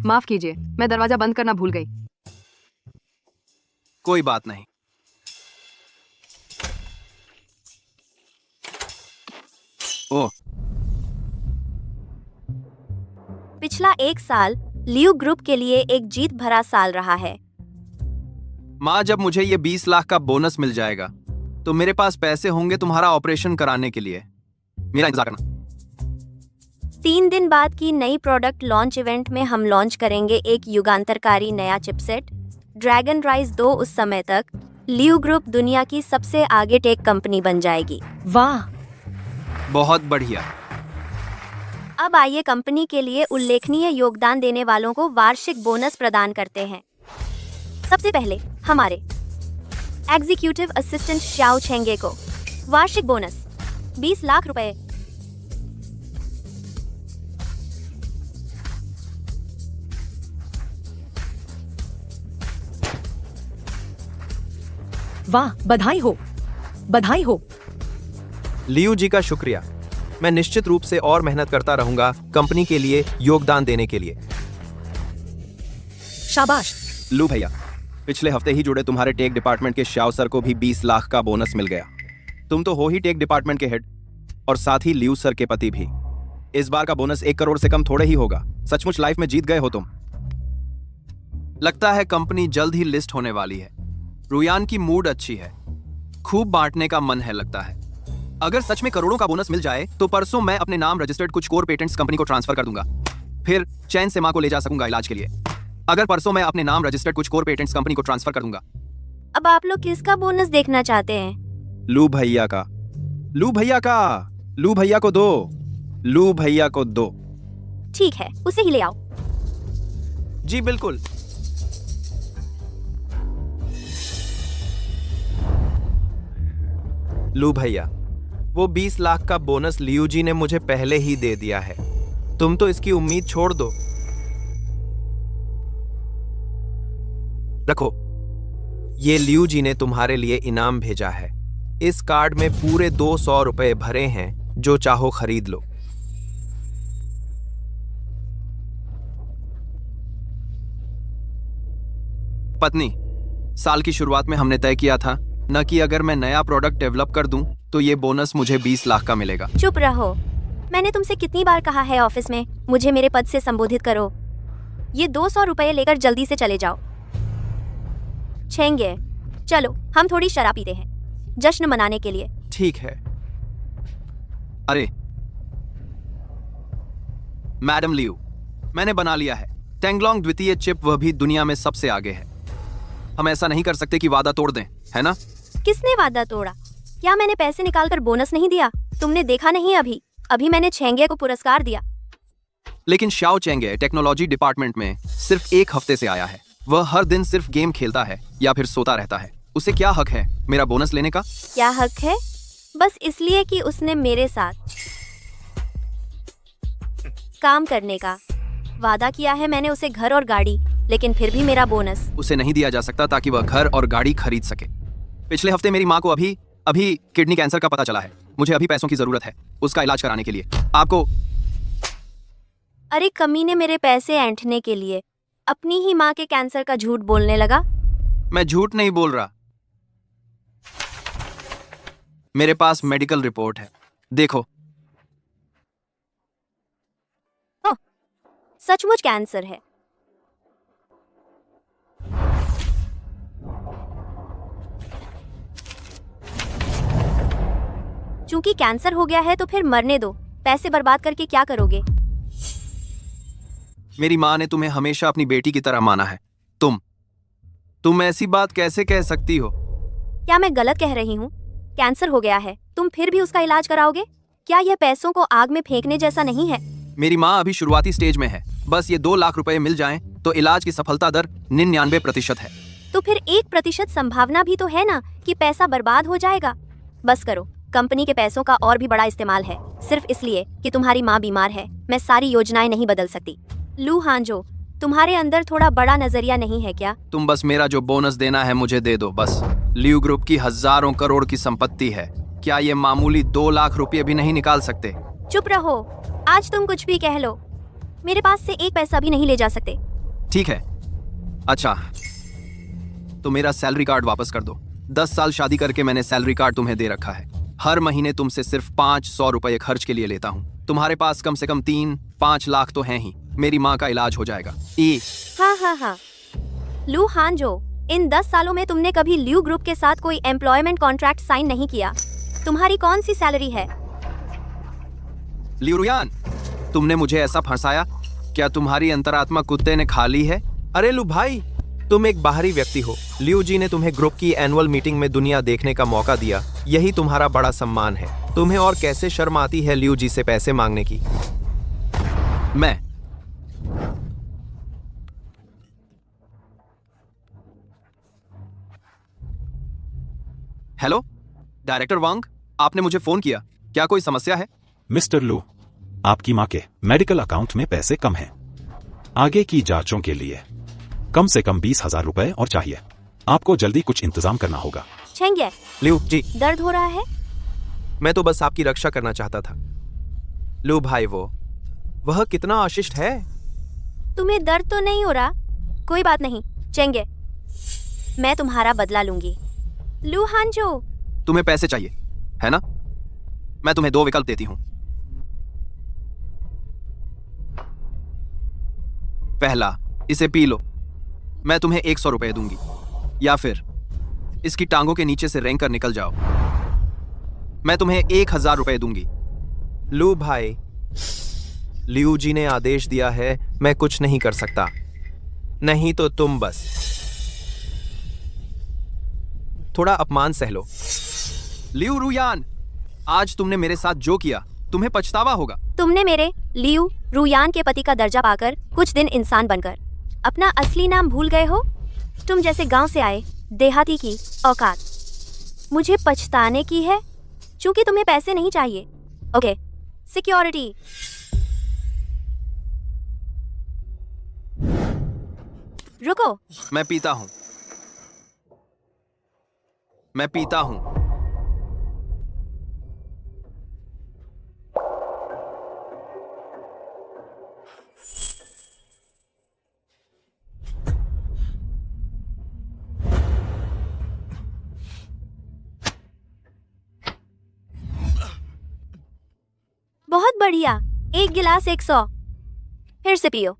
माफ कीजिए, मैं दरवाजा बंद करना भूल गई। कोई बात नहीं। ओह, पिछला एक साल लियू ग्रुप के लिए एक जीत भरा साल रहा है। माँ, जब मुझे ये 20 लाख का बोनस मिल जाएगा तो मेरे पास पैसे होंगे तुम्हारा ऑपरेशन कराने के लिए। मेरा इंतजार करना। 3 दिन बाद की नई प्रोडक्ट लॉन्च इवेंट में हम लॉन्च करेंगे एक युगांतरकारी नया चिपसेट ड्रैगन राइज 2। उस समय तक लियू ग्रुप दुनिया की सबसे आगे टेक कंपनी बन जाएगी। वाह, बहुत बढ़िया। अब आइए कंपनी के लिए उल्लेखनीय योगदान देने वालों को वार्षिक बोनस प्रदान करते हैं। सबसे पहले हमारे एग्जीक्यूटिव असिस्टेंट श्याओ छेंगे को वार्षिक बोनस 20 लाख रुपए। वाह, बधाई हो, बधाई हो। लियू जी का शुक्रिया। मैं निश्चित रूप से और मेहनत करता रहूंगा कंपनी के लिए योगदान देने के लिए। शाबाश। लू भैया, पिछले हफ्ते ही जुड़े तुम्हारे टेक डिपार्टमेंट के श्याओ सर को भी 20 लाख का बोनस मिल गया। तुम तो हो ही टेक डिपार्टमेंट के हेड और साथ ही लियू सर के पति भी। इस बार का बोनस 1 करोड़ से कम थोड़े ही होगा। सचमुच लाइफ में जीत गए हो तुम। लगता है कंपनी जल्द ही लिस्ट होने वाली है। रुयान की मूड अच्छी है, खूब बांटने का मन है लगता है। अगर सच में करोड़ों का बोनस मिल जाए तो परसों मैं अपने नाम रजिस्टर्ड कुछ कोर पेटेंट्स कंपनी को ट्रांसफर कर दूंगा। फिर चैन से मां को ले जा सकूंगा इलाज के लिए। अगर परसों मैं अपने नाम रजिस्टर्ड कुछ कोर पेटेंट्स कंपनी को ट्रांसफर कर दूंगा। अब आप लोग किसका बोनस देखना चाहते हैं? लू भैया का। लू भैया का। लू भैया को दो। लू भैया को दो। ठीक है, उसे ही ले आओ। जी बिल्कुल। लू भैया, वो 20 लाख का बोनस लियू जी ने मुझे पहले ही दे दिया है। तुम तो इसकी उम्मीद छोड़ दो। रखो, ये लियू जी ने तुम्हारे लिए इनाम भेजा है। इस कार्ड में पूरे 200 रुपए भरे हैं, जो चाहो खरीद लो। पत्नी, साल की शुरुआत में हमने तय किया था न कि अगर मैं नया प्रोडक्ट डेवलप कर दूं तो ये बोनस मुझे 20 लाख का मिलेगा। चुप रहो। मैंने तुमसे कितनी बार कहा है ऑफिस में मुझे मेरे पद से संबोधित करो। ये 200 रुपए लेकर जल्दी से चले जाओ। छेंगे, चलो हम थोड़ी शराब पीते हैं जश्न मनाने के लिए। ठीक है। अरे मैडम लियू, मैंने बना लिया है। टेंगलोंग द्वितीय चिप, वह भी दुनिया में सबसे आगे है। हम ऐसा नहीं कर सकते कि वादा तोड़ दें, है ना? किसने वादा तोड़ा? क्या मैंने पैसे निकालकर बोनस नहीं दिया? तुमने देखा नहीं? अभी मैंने छेंगे को पुरस्कार दिया। लेकिन श्याओ चेंगे टेक्नोलॉजी डिपार्टमेंट में सिर्फ 1 हफ्ते से आया है। वह हर दिन सिर्फ गेम खेलता है या फिर सोता रहता है। उसे क्या हक है मेरा बोनस लेने का? क्या हक है? बस इसलिए कि उसने मेरे साथ काम करने का वादा किया है। मैंने उसे घर और गाड़ी, लेकिन फिर भी मेरा बोनस उसे नहीं दिया जा सकता ताकि वह घर और गाड़ी खरीद सके। पिछले हफ्ते मेरी माँ को अभी किडनी कैंसर का पता चला है। मुझे अभी पैसों की जरूरत है उसका इलाज कराने के लिए। आपको। अरे कमीने, मेरे पैसे ऐंठने के लिए अपनी ही माँ के कैंसर का झूठ बोलने लगा। मैं झूठ नहीं बोल रहा। मेरे पास मेडिकल रिपोर्ट है, देखो। ओह, सचमुच कैंसर है। चूंकि कैंसर हो गया है तो फिर मरने दो। पैसे बर्बाद करके क्या करोगे? मेरी माँ ने तुम्हें हमेशा अपनी बेटी की तरह माना है। तुम ऐसी बात कैसे कह सकती हो? क्या मैं गलत कह रही हूँ? कैंसर हो गया है, तुम फिर भी उसका इलाज कराओगे? क्या यह पैसों को आग में फेंकने जैसा नहीं है? मेरी माँ अभी शुरुआती स्टेज में है। बस ये 2 लाख रुपए मिल जाएं तो इलाज की सफलता दर 99% है। तो फिर 1% संभावना भी तो है ना कि पैसा बर्बाद हो जाएगा। बस करो, कंपनी के पैसों का और भी बड़ा इस्तेमाल है। सिर्फ इसलिए कि तुम्हारी माँ बीमार है, मैं सारी योजनाएं नहीं बदल सकती। लू हांजो, तुम्हारे अंदर थोड़ा बड़ा नजरिया नहीं है क्या? तुम बस मेरा जो बोनस देना है मुझे दे दो बस। लियू ग्रुप की हजारों करोड़ की संपत्ति है। क्या ये मामूली 2 लाख रुपए भी नहीं निकाल सकते? चुप रहो। आज तुम कुछ भी कह लो, मेरे पास से 1 पैसा भी नहीं ले जा सकते। ठीक है। अच्छा, तो मेरा सैलरी कार्ड वापस कर दो। 10 साल शादी करके मैंने सैलरी कार्ड तुम्हें दे रखा है। हर महीने तुमसे सिर्फ 500 रुपए खर्च के लिए लेता हूँ। तुम्हारे पास कम से कम 3-5 लाख तो हैं ही। मेरी माँ का इलाज हो जाएगा। हाँ। लू हानजो, इन 10 सालों में तुमने कभी ल्यू ग्रुप के साथ कोई एम्प्लॉयमेंट कॉन्ट्रैक्ट साइन नहीं किया। तुम्हारी कौन सी सैलरी है? लियू रुयान, तुमने मुझे ऐसा फंसाया। क्या तुम्हारी अंतरात्मा कुत्ते ने खा ली है? अरे लू भाई, तुम एक बाहरी व्यक्ति हो। लियू जी ने तुम्हें ग्रुप की एनुअल मीटिंग में दुनिया देखने का मौका दिया। यही तुम्हारा बड़ा सम्मान है। तुम्हें और कैसे शर्म आती है लियू जी से पैसे मांगने की? मैं हेलो डायरेक्टर वांग, आपने मुझे फोन किया। क्या कोई समस्या है? मिस्टर लू, आपकी माँ के मेडिकल अकाउंट में पैसे कम हैं। आगे की जांचों के लिए कम से कम 20,000 रुपए और चाहिए। आपको जल्दी कुछ इंतजाम करना होगा। छेंगे, लियू जी, दर्द हो रहा है? मैं तो बस आपकी रक्षा करना चाहता था। लू भाई, वह कितना आशिष्ट है। तुम्हें दर्द तो नहीं हो रहा? कोई बात नहीं चेंगे, मैं तुम्हारा बदला लूंगी। लू हानजो, तुम्हें पैसे चाहिए है ना? मैं तुम्हें 2 विकल्प देती हूं। पहला, इसे पी लो, मैं तुम्हें 100 रुपए दूंगी। या फिर इसकी टांगों के नीचे से रेंग कर निकल जाओ, मैं तुम्हें 1000 रुपए दूंगी। लू भाई, लियू जी ने आदेश दिया है, मैं कुछ नहीं कर सकता। नहीं तो तुम बस थोड़ा अपमान सह लो। लियू रुयान, आज तुमने मेरे साथ जो किया तुम्हें पछतावा होगा। तुमने मेरे लियू रुयान के पति का दर्जा पाकर कुछ दिन इंसान बनकर अपना असली नाम भूल गए हो। तुम जैसे गांव से आए देहाती की औकात मुझे पछताने की है, क्योंकि तुम्हें पैसे नहीं चाहिए। Okay, security. रुको, मैं पीता हूं, मैं पीता हूं। बहुत बढ़िया। 1 गिलास 100। फिर से पियो।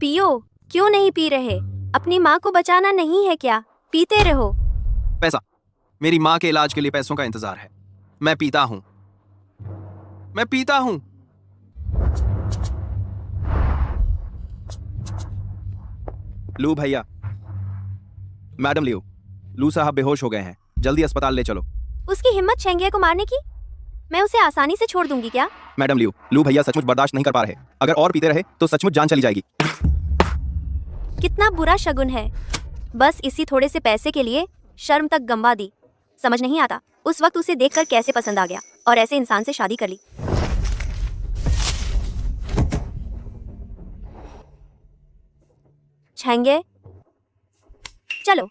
पियो। क्यों नहीं पी रहे? अपनी माँ को बचाना नहीं है क्या? पीते रहो। पैसा, मेरी माँ के इलाज के लिए पैसों का इंतजार है। मैं पीता हूं, मैं पीता हूं। लू भैया, मैडम लियू, लू साहब बेहोश हो गए हैं, जल्दी अस्पताल ले चलो। उसकी हिम्मत छेंगे को मारने की? मैं उसे आसानी से छोड़ दूंगी क्या? मैडम लियू, लू भैया सचमुच बर्दाश्त नहीं कर पा रहे। अगर और पीते रहे तो सचमुच जान चली जाएगी। कितना बुरा शगुन है। बस इसी थोड़े से पैसे के लिए शर्म तक गंवा दी। समझ नहीं आता उस वक्त उसे देखकर कैसे पसंद आ गया और ऐसे इंसान से शादी कर ली। छेंगे, चलो।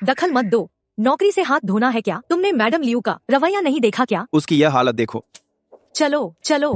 दखल मत दो। नौकरी से हाथ धोना है क्या? तुमने मैडम लियू का रवैया नहीं देखा क्या? उसकी यह हालत देखो। चलो चलो।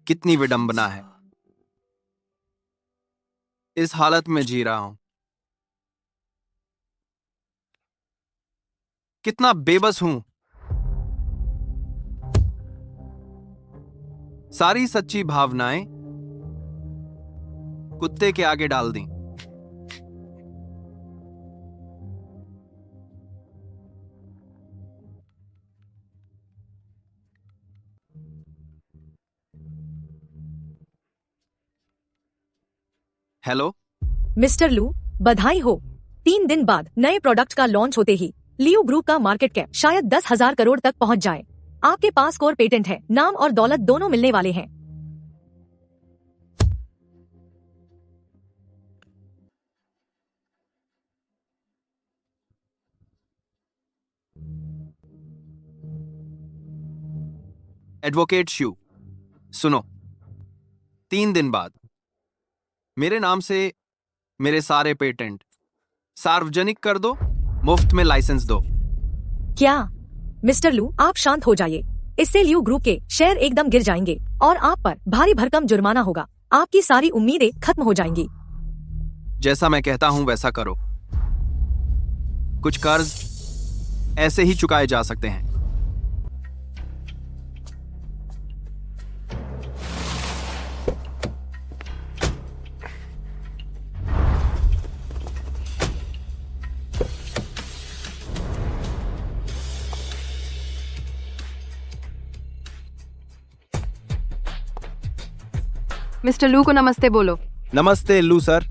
कितनी विडंबना है। इस हालत में जी रहा हूं। कितना बेबस हूं। सारी सच्ची भावनाएं कुत्ते के आगे डाल दी। हेलो, मिस्टर लू, बधाई हो। 3 दिन बाद नए प्रोडक्ट का लॉन्च होते ही लियो ग्रुप का मार्केट कैप शायद 10,000 करोड़ तक पहुंच जाए। आपके पास कोर पेटेंट है, नाम और दौलत दोनों मिलने वाले हैं। एडवोकेट शू, सुनो। 3 दिन बाद मेरे नाम से मेरे सारे पेटेंट सार्वजनिक कर दो, मुफ्त में लाइसेंस दो। क्या? मिस्टर लू, आप शांत हो जाइए। इससे लियो ग्रुप के शेयर एकदम गिर जाएंगे और आप पर भारी भरकम जुर्माना होगा। आपकी सारी उम्मीदें खत्म हो जाएंगी। जैसा मैं कहता हूं वैसा करो। कुछ कर्ज ऐसे ही चुकाए जा सकते हैं। मिस्टर लू को नमस्ते बोलो। नमस्ते लू सर।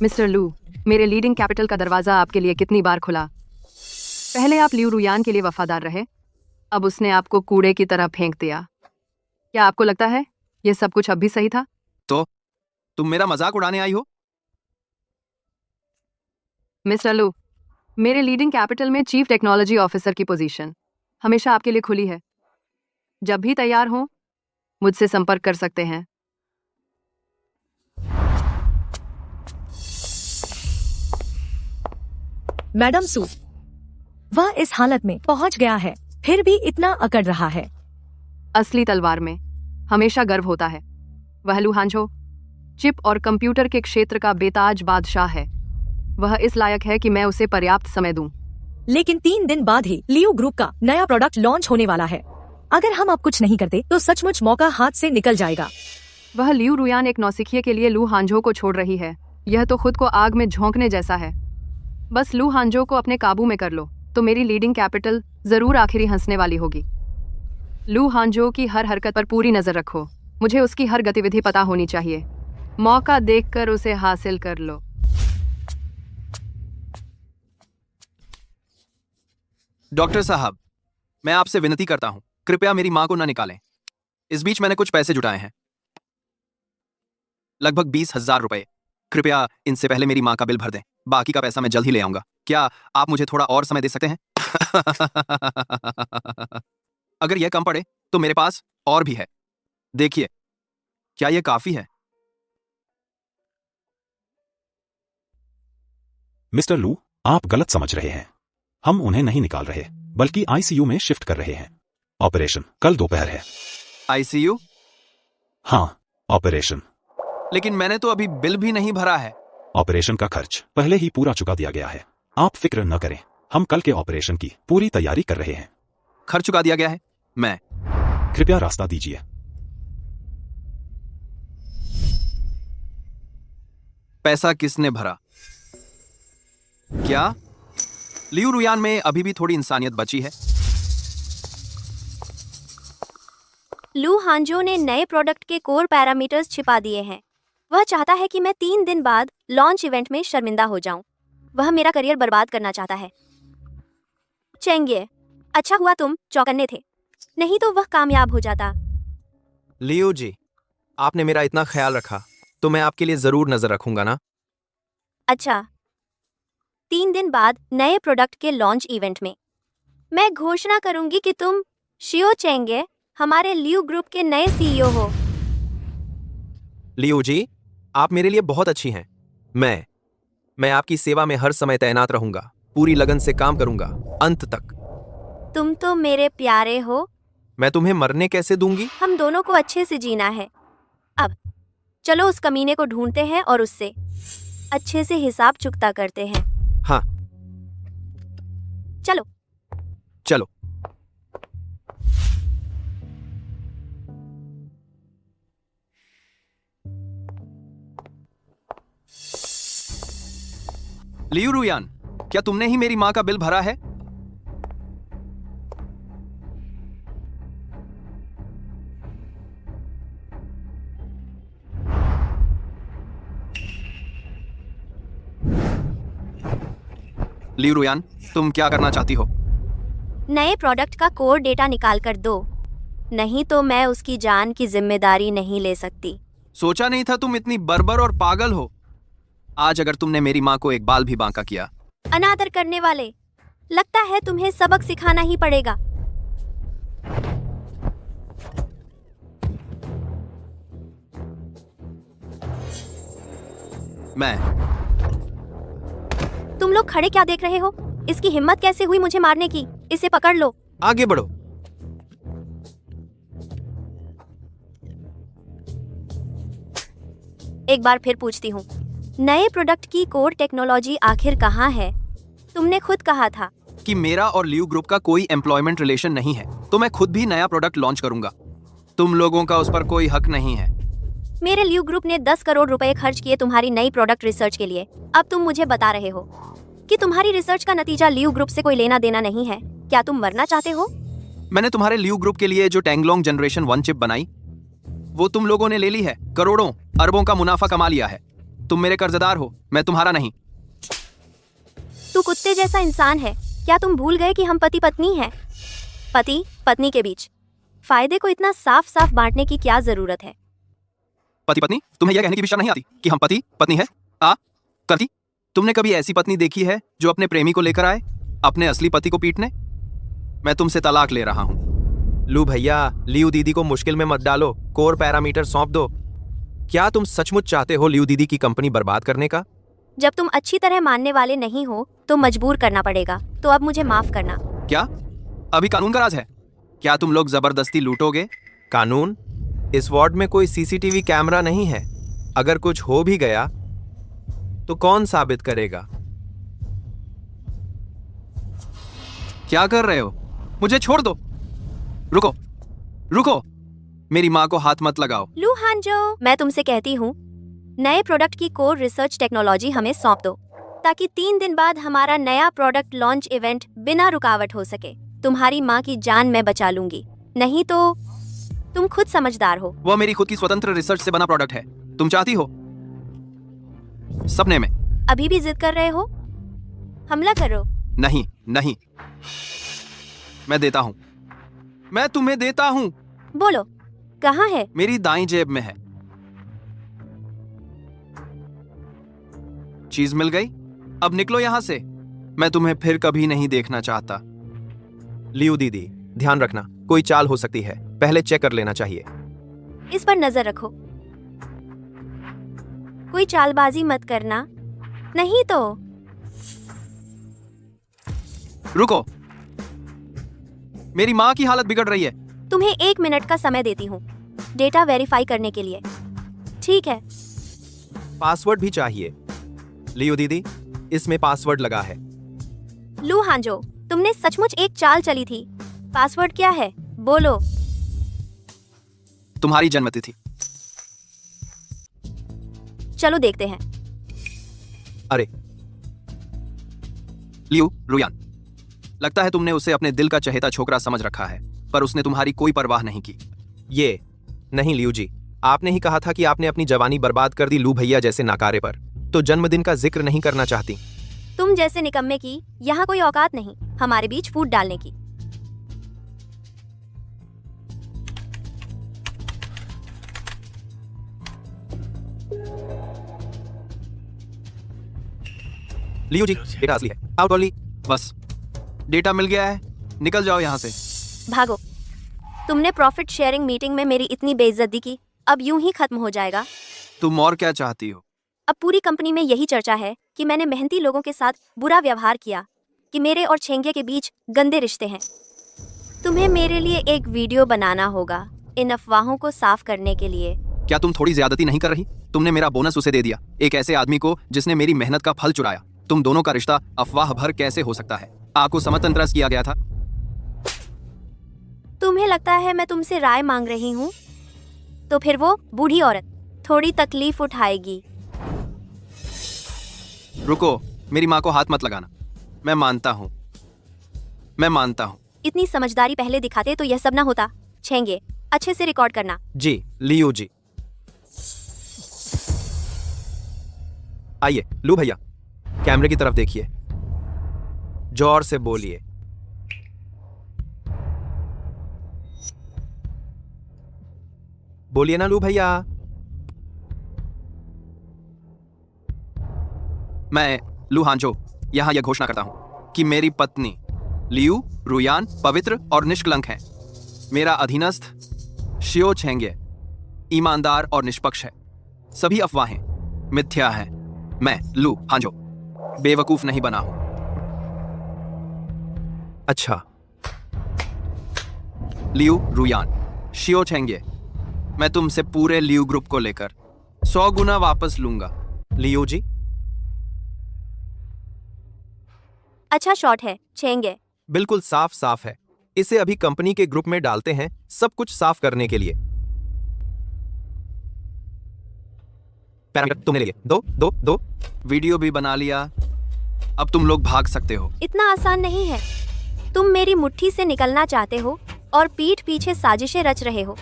मिस्टर लू, मेरे लीडिंग कैपिटल का दरवाजा आपके लिए कितनी बार खुला। पहले आप लियू रुयान के लिए वफादार रहे, अब उसने आपको कूड़े की तरह फेंक दिया। क्या आपको लगता है ये सब कुछ अब भी सही था? तो तुम मेरा मजाक उड़ाने आई हो? मिस्टर लू, मेरे लीडिंग कैपिटल में चीफ टेक्नोलॉजी ऑफिसर की पोजीशन हमेशा आपके लिए खुली है। जब भी तैयार हो मुझसे संपर्क कर सकते हैं। मैडम सू, वह इस हालत में पहुंच गया है, फिर भी इतना अकड़ रहा है। असली तलवार में हमेशा गर्व होता है। वह लू हांझो चिप और कंप्यूटर के क्षेत्र का बेताज बादशाह है। वह इस लायक है कि मैं उसे पर्याप्त समय दूं। लेकिन 3 दिन बाद ही लियो ग्रुप का नया प्रोडक्ट लॉन्च होने वाला है। अगर हम अब कुछ नहीं करते तो सचमुच मौका हाथ से निकल जाएगा। वह लियू रुयान एक नौसिखिए के लिए लू हांझो को छोड़ रही है। यह तो खुद को आग में झोंकने जैसा है। बस लू हांझो को अपने काबू में कर लो तो मेरी लीडिंग कैपिटल जरूर आखिरी हंसने वाली होगी। लू हांझो की हर हरकत पर पूरी नजर रखो। मुझे उसकी हर गतिविधि पता होनी चाहिए। मौका देखकर उसे हासिल कर लो। डॉक्टर साहब, मैं आपसे विनती करता हूं, कृपया मेरी मां को न निकालें। इस बीच मैंने कुछ पैसे जुटाए हैं, लगभग 20,000 रुपए। कृपया इनसे पहले मेरी मां का बिल भर दें। बाकी का पैसा मैं जल्द ही ले आऊंगा। क्या आप मुझे थोड़ा और समय दे सकते हैं? अगर यह कम पड़े तो मेरे पास और भी है। देखिए, क्या यह काफी है? मिस्टर लू, आप गलत समझ रहे हैं। हम उन्हें नहीं निकाल रहे, बल्कि आईसीयू में शिफ्ट कर रहे हैं। ऑपरेशन कल दोपहर है। आईसीयू? हाँ, ऑपरेशन। लेकिन मैंने तो अभी बिल भी नहीं भरा है। ऑपरेशन का खर्च पहले ही पूरा चुका दिया गया है। आप फिक्र न करें, हम कल के ऑपरेशन की पूरी तैयारी कर रहे हैं। खर्च चुका दिया गया है? मैं कृपया रास्ता दीजिए। पैसा किसने भरा? क्या लियू रुयान में अभी भी थोड़ी इंसानियत बची है? लू हांजो ने नए प्रोडक्ट के कोर पैरामीटर्स छिपा दिए हैं। वह चाहता है कि मैं 3 दिन बाद लॉन्च इवेंट में शर्मिंदा हो जाऊं। वह मेरा करियर बर्बाद करना चाहता है। चेंगे, अच्छा हुआ तुम चौकन्ने थे, नहीं तो वह कामयाब हो जाता। लियो जी, आपने मेरा इतना ख्याल रखा तो मैं आपके लिए जरूर नजर रखूंगा ना। अच्छा, 3 दिन बाद नए प्रोडक्ट के लॉन्च इवेंट में मैं घोषणा करूंगी कि तुम शियो चेंगे हमारे लियू ग्रुप के नए सीईओ हो। लियो जी, आप मेरे लिए बहुत अच्छी हैं। मैं आपकी सेवा में हर समय तैनात रहूंगा। पूरी लगन से काम करूंगा अंत तक। तुम तो मेरे प्यारे हो। मैं तुम्हें मरने कैसे दूंगी? हम दोनों को अच्छे से जीना है। अब चलो उस कमीने को ढूंढते हैं और उससे अच्छे से हिसाब चुकता करते हैं। हाँ चलो। चलो। लियू रुयान, क्या तुमने ही मेरी माँ का बिल भरा है? लियू रुयान, तुम क्या करना चाहती हो? नए प्रोडक्ट का कोर डेटा निकाल कर दो, नहीं तो मैं उसकी जान की जिम्मेदारी नहीं ले सकती। सोचा नहीं था तुम इतनी बर्बर और पागल हो। आज अगर तुमने मेरी माँ को एक बाल भी बांका किया। अनादर करने वाले, लगता है तुम्हें सबक सिखाना ही पड़ेगा। मैं तुम लोग खड़े क्या देख रहे हो? इसकी हिम्मत कैसे हुई मुझे मारने की? इसे पकड़ लो। आगे बढ़ो। एक बार फिर पूछती हूँ, नए प्रोडक्ट की कोर टेक्नोलॉजी आखिर कहाँ है? तुमने खुद कहा था कि मेरा और लियू ग्रुप का कोई एम्प्लॉयमेंट रिलेशन नहीं है, तो मैं खुद भी नया प्रोडक्ट लॉन्च करूंगा। तुम लोगों का उस पर कोई हक नहीं है। मेरे लियू ग्रुप ने 10 करोड़ रुपए खर्च किए तुम्हारी नई प्रोडक्ट रिसर्च के लिए। अब तुम मुझे बता रहे हो कि तुम्हारी रिसर्च का नतीजा लियू ग्रुप से कोई लेना देना नहीं है। क्या तुम मरना चाहते हो? मैंने तुम्हारे लियू ग्रुप के लिए जो टैंगलोंग जनरेशन 1 चिप बनाई, वो तुम लोगों ने ले ली है। करोड़ों अरबों का मुनाफा कमा लिया है। तुम मेरे कर्जदार हो, मैं तुम्हारा नहीं। तू कुत्ते जैसा इंसान है। क्या तुम भूल गए कि हम पति पत्नी हैं? पति पत्नी के बीच फायदे को इतना साफ साफ बांटने की क्या जरूरत है? पति पत्नी? तुम्हें यह कहने की भी शर्म नहीं आती कि हम पति पत्नी है? करती? तुमने कभी ऐसी पत्नी देखी है जो अपने प्रेमी को लेकर आए अपने असली पति को पीटने? मैं तुमसे तलाक ले रहा हूँ। लू भैया, लियू दीदी को मुश्किल में मत डालो। कोर पैरामीटर सौंप दो। क्या तुम सचमुच चाहते हो लियू दीदी की कंपनी बर्बाद करने का? जब तुम अच्छी तरह मानने वाले नहीं हो तो मजबूर करना पड़ेगा। तो अब मुझे माफ करना। क्या अभी कानून का राज है? क्या तुम लोग जबरदस्ती लूटोगे? कानून? इस वार्ड में कोई सीसीटीवी कैमरा नहीं है। अगर कुछ हो भी गया तो कौन साबित करेगा? क्या कर रहे हो? मुझे छोड़ दो। रुको रुको, मेरी माँ को हाथ मत लगाओ। लू हांजो, मैं तुमसे कहती हूँ, नए प्रोडक्ट की कोर रिसर्च टेक्नोलॉजी हमें सौंप दो ताकि 3 दिन बाद हमारा नया प्रोडक्ट लॉन्च इवेंट बिना रुकावट हो सके। तुम्हारी माँ की जान मैं बचा लूंगी, नहीं तो तुम खुद समझदार हो। वह मेरी खुद की स्वतंत्र रिसर्च से बना प्रोडक्ट है। तुम चाहती हो सपने में? अभी भी जिद कर रहे हो? हमला करो। नहीं नहीं, मैं देता हूँ। मैं तुम्हें देता हूँ। बोलो, कहाँ है? मेरी दाईं जेब में है। चीज मिल गई? अब निकलो यहाँ से। मैं तुम्हें फिर कभी नहीं देखना चाहता। लियू दीदी, ध्यान रखना, कोई चाल हो सकती है। पहले चेक कर लेना चाहिए। इस पर नजर रखो। कोई चालबाजी मत करना, नहीं तो। रुको, मेरी माँ की हालत बिगड़ रही है। तुम्हें 1 मिनट का समय देती हूँ डेटा वेरीफाई करने के लिए। ठीक है? पासवर्ड भी चाहिए। लियू दीदी, इसमें पासवर्ड लगा है। लू हांजो, तुमने सचमुच एक चाल चली थी। पासवर्ड क्या है? बोलो। तुम्हारी जन्मतिथि। चलो देखते हैं। अरे लियू रुयान, लगता है तुमने उसे अपने दिल का चहेता छोकरा समझ रखा है, पर उसने तुम्हारी कोई परवाह नहीं की। ये नहीं लियू जी, आपने ही कहा था कि आपने अपनी जवानी बर्बाद कर दी लू भैया जैसे नाकारे पर, तो जन्मदिन का जिक्र नहीं करना चाहती। तुम जैसे निकम्मे की यहाँ कोई औकात नहीं हमारे बीच फूट डालने की। लियू जी, डेटा असली है। Out only. बस, डेटा मिल गया है, निकल जाओ यहाँ से। भागो। तुमने प्रॉफिट शेयरिंग मीटिंग में मेरी इतनी बेइज्जती की, अब यूं ही खत्म हो जाएगा। तुम और क्या चाहती हो? अब पूरी कंपनी में यही चर्चा है कि मैंने मेहनती लोगों के साथ बुरा व्यवहार किया। कि मेरे और छेंगे के बीच गंदे रिश्ते हैं। तुम्हें मेरे लिए एक वीडियो बनाना होगा इन अफवाहों को साफ करने के लिए। क्या तुम थोड़ी ज्यादती नहीं कर रही? तुमने मेरा बोनस उसे दे दिया, एक ऐसे आदमी को जिसने मेरी मेहनत का फल चुराया। तुम दोनों का रिश्ता अफवाह भर कैसे हो सकता है? आपको समतंत्रस किया गया था। तुम्हें लगता है मैं तुमसे राय मांग रही हूँ? तो फिर वो बूढ़ी औरत थोड़ी तकलीफ उठाएगी। रुको, मेरी माँ को हाथ मत लगाना। मैं मानता हूँ। इतनी समझदारी पहले दिखाते तो यह सब ना होता। छेंगे, अच्छे से रिकॉर्ड करना। जी लियो जी। आइए लू भैया, कैमरे की तरफ देखिए, जोर से बोलिए। बोलिए ना लू भैया। मैं लू हांजो यहाँ यह घोषणा करता हूँ कि मेरी पत्नी लियू रुयान पवित्र और निष्कलंक है। मेरा अधीनस्थ शियो छेंगे ईमानदार और निष्पक्ष है। सभी अफवाहें मिथ्या हैं। मैं लू हांजो बेवकूफ नहीं बना हूं। अच्छा, लियू रुयान शियो छेंगे, मैं तुमसे पूरे लियू ग्रुप को लेकर 100 गुना वापस लूंगा। लियो जी। अच्छा शॉट है छेंगे। बिल्कुल साफ साफ है। इसे अभी कंपनी के ग्रुप में डालते हैं, सब कुछ साफ करने के लिए। पैरामीटर तुमने ले लिए। दो। वीडियो भी बना लिया, अब तुम लोग भाग सकते हो। इतना आसान नहीं है। तुम मेरी मुट्ठी से निकलना चाहते हो और पीठ पीछे साजिशें रच रहे हो।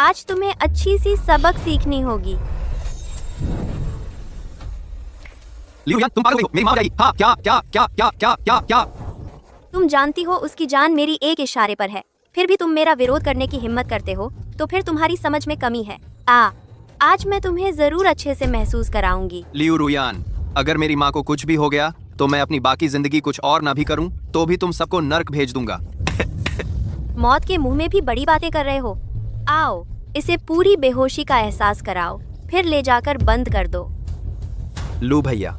आज तुम्हें अच्छी सी सबक सीखनी होगी। लियू यान, तुम पागल हो? मेरी मां आई। हाँ, क्या? तुम जानती हो उसकी जान मेरी एक इशारे पर है, फिर भी तुम मेरा विरोध करने की हिम्मत करते हो, तो फिर तुम्हारी समझ में कमी है। आज मैं तुम्हें जरूर अच्छे से महसूस कराऊंगी। लियू रुयान, अगर मेरी माँ को कुछ भी हो गया तो मैं अपनी बाकी जिंदगी कुछ और ना भी करूं तो भी तुम सबको नर्क भेज दूंगा। मौत के मुंह में भी बड़ी बातें कर रहे हो। आओ, इसे पूरी बेहोशी का एहसास कराओ, फिर ले जाकर बंद कर दो। लू भैया,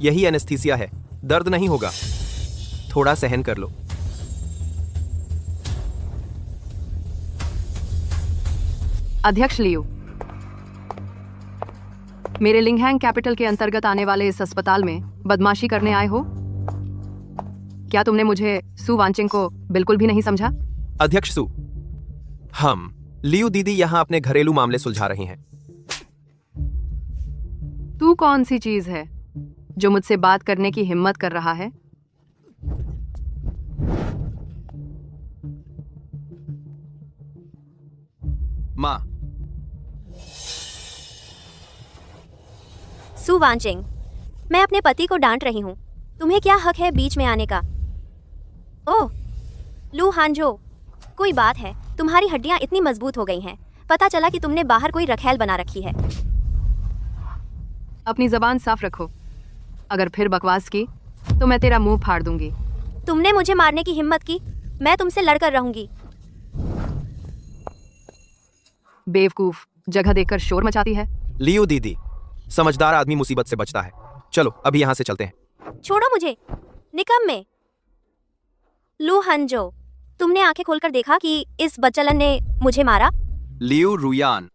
यही एनेस्थीसिया है, दर्द नहीं होगा, थोड़ा सहन कर लो। अध्यक्ष लियू, मेरे लिंगहैंग कैपिटल के अंतर्गत आने वाले इस अस्पताल में बदमाशी करने आए हो? क्या तुमने मुझे सु वांचिंग को बिल्कुल भी नहीं समझा? अध्यक्ष सु, हम लियू दीदी यहाँ अपने घरेलू मामले सुलझा रही हैं। तू कौन सी चीज है जो मुझसे बात करने की हिम्मत कर रहा है? माँ, सु वांचिंग, मैं अपने पति को डांट रही हूँ। तुम्हें क्या हक है बीच में आने का? ओह, लू हांजो, कोई बात है? तुम्हारी हड्डियां इतनी मजबूत हो गई हैं। पता चला कि तुमने बाहर कोई रखैल बना रखी है। अपनी जबान साफ रखो। अगर फिर बकवास की तो मैं तेरा मुंह फाड़ दूंगी। तुमने मुझे मारने की हिम्मत की, मैं तुमसे लड़कर रहूंगी। बेवकूफ, जगह देखकर शोर मचाती है। लियू दीदी, समझदार आदमी मुसीबत से बचता है। चलो अभी यहाँ से चलते हैं। छोड़ो मुझे, निकम्मे। लू हांजो, तुमने आंखें खोलकर देखा कि इस बच्चलन ने मुझे मारा? लियू रुयान,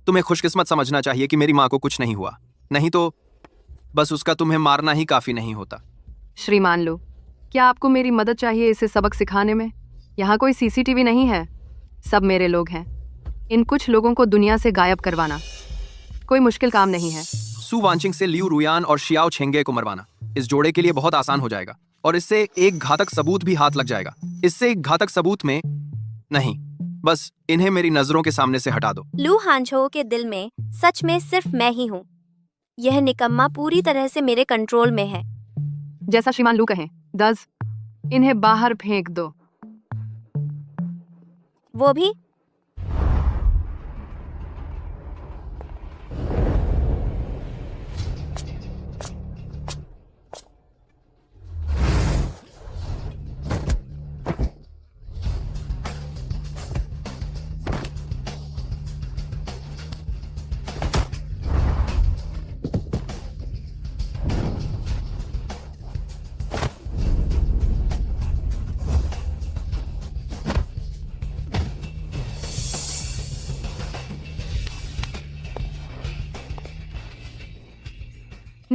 तुम्हें खुशकिस्मत समझना चाहिए कि मेरी माँ को कुछ नहीं हुआ, नहीं तो बस उसका तुम्हें मारना ही काफी नहीं होता। श्रीमान लू, क्या आपको मेरी मदद चाहिए इसे सबक सिखाने में? यहाँ कोई सीसीटीवी नहीं है, सब मेरे लोग हैं। इन कुछ लोगों को दुनिया से गायब करवाना कोई मुश्किल काम नहीं है। सु वांचिंग से लियू रुयान और शियाओ छेंगे को मरवाना इस जोड़े के लिए बहुत आसान हो जाएगा, और इससे एक घातक सबूत भी हाथ लग जाएगा। इससे एक घातक सबूत में नहीं, बस इन्हें मेरी नजरों के सामने से हटा दो। लू हांजो के दिल में सच में सिर्फ मैं ही हूँ। यह निकम्मा पूरी तरह से मेरे कंट्रोल में है। जैसा श्रीमान लू कहें। 10, इन्हें बाहर फेंक दो। वो भी?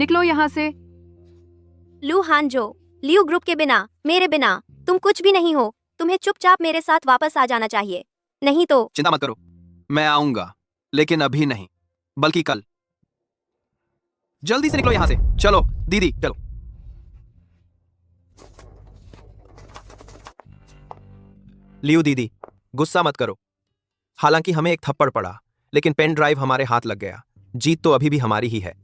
निकलो यहाँ से। लू हांजो, लियो ग्रुप के बिना, मेरे बिना तुम कुछ भी नहीं हो। तुम्हें चुपचाप मेरे साथ वापस आ जाना चाहिए, नहीं तो। चिंता मत करो, मैं आऊंगा, लेकिन अभी नहीं, बल्कि कल। जल्दी से निकलो यहां से। चलो दीदी, चलो। लियो दीदी, गुस्सा मत करो। हालांकि हमें एक थप्पड़ पड़ा, लेकिन पेन ड्राइव हमारे हाथ लग गया। जीत तो अभी भी हमारी ही है।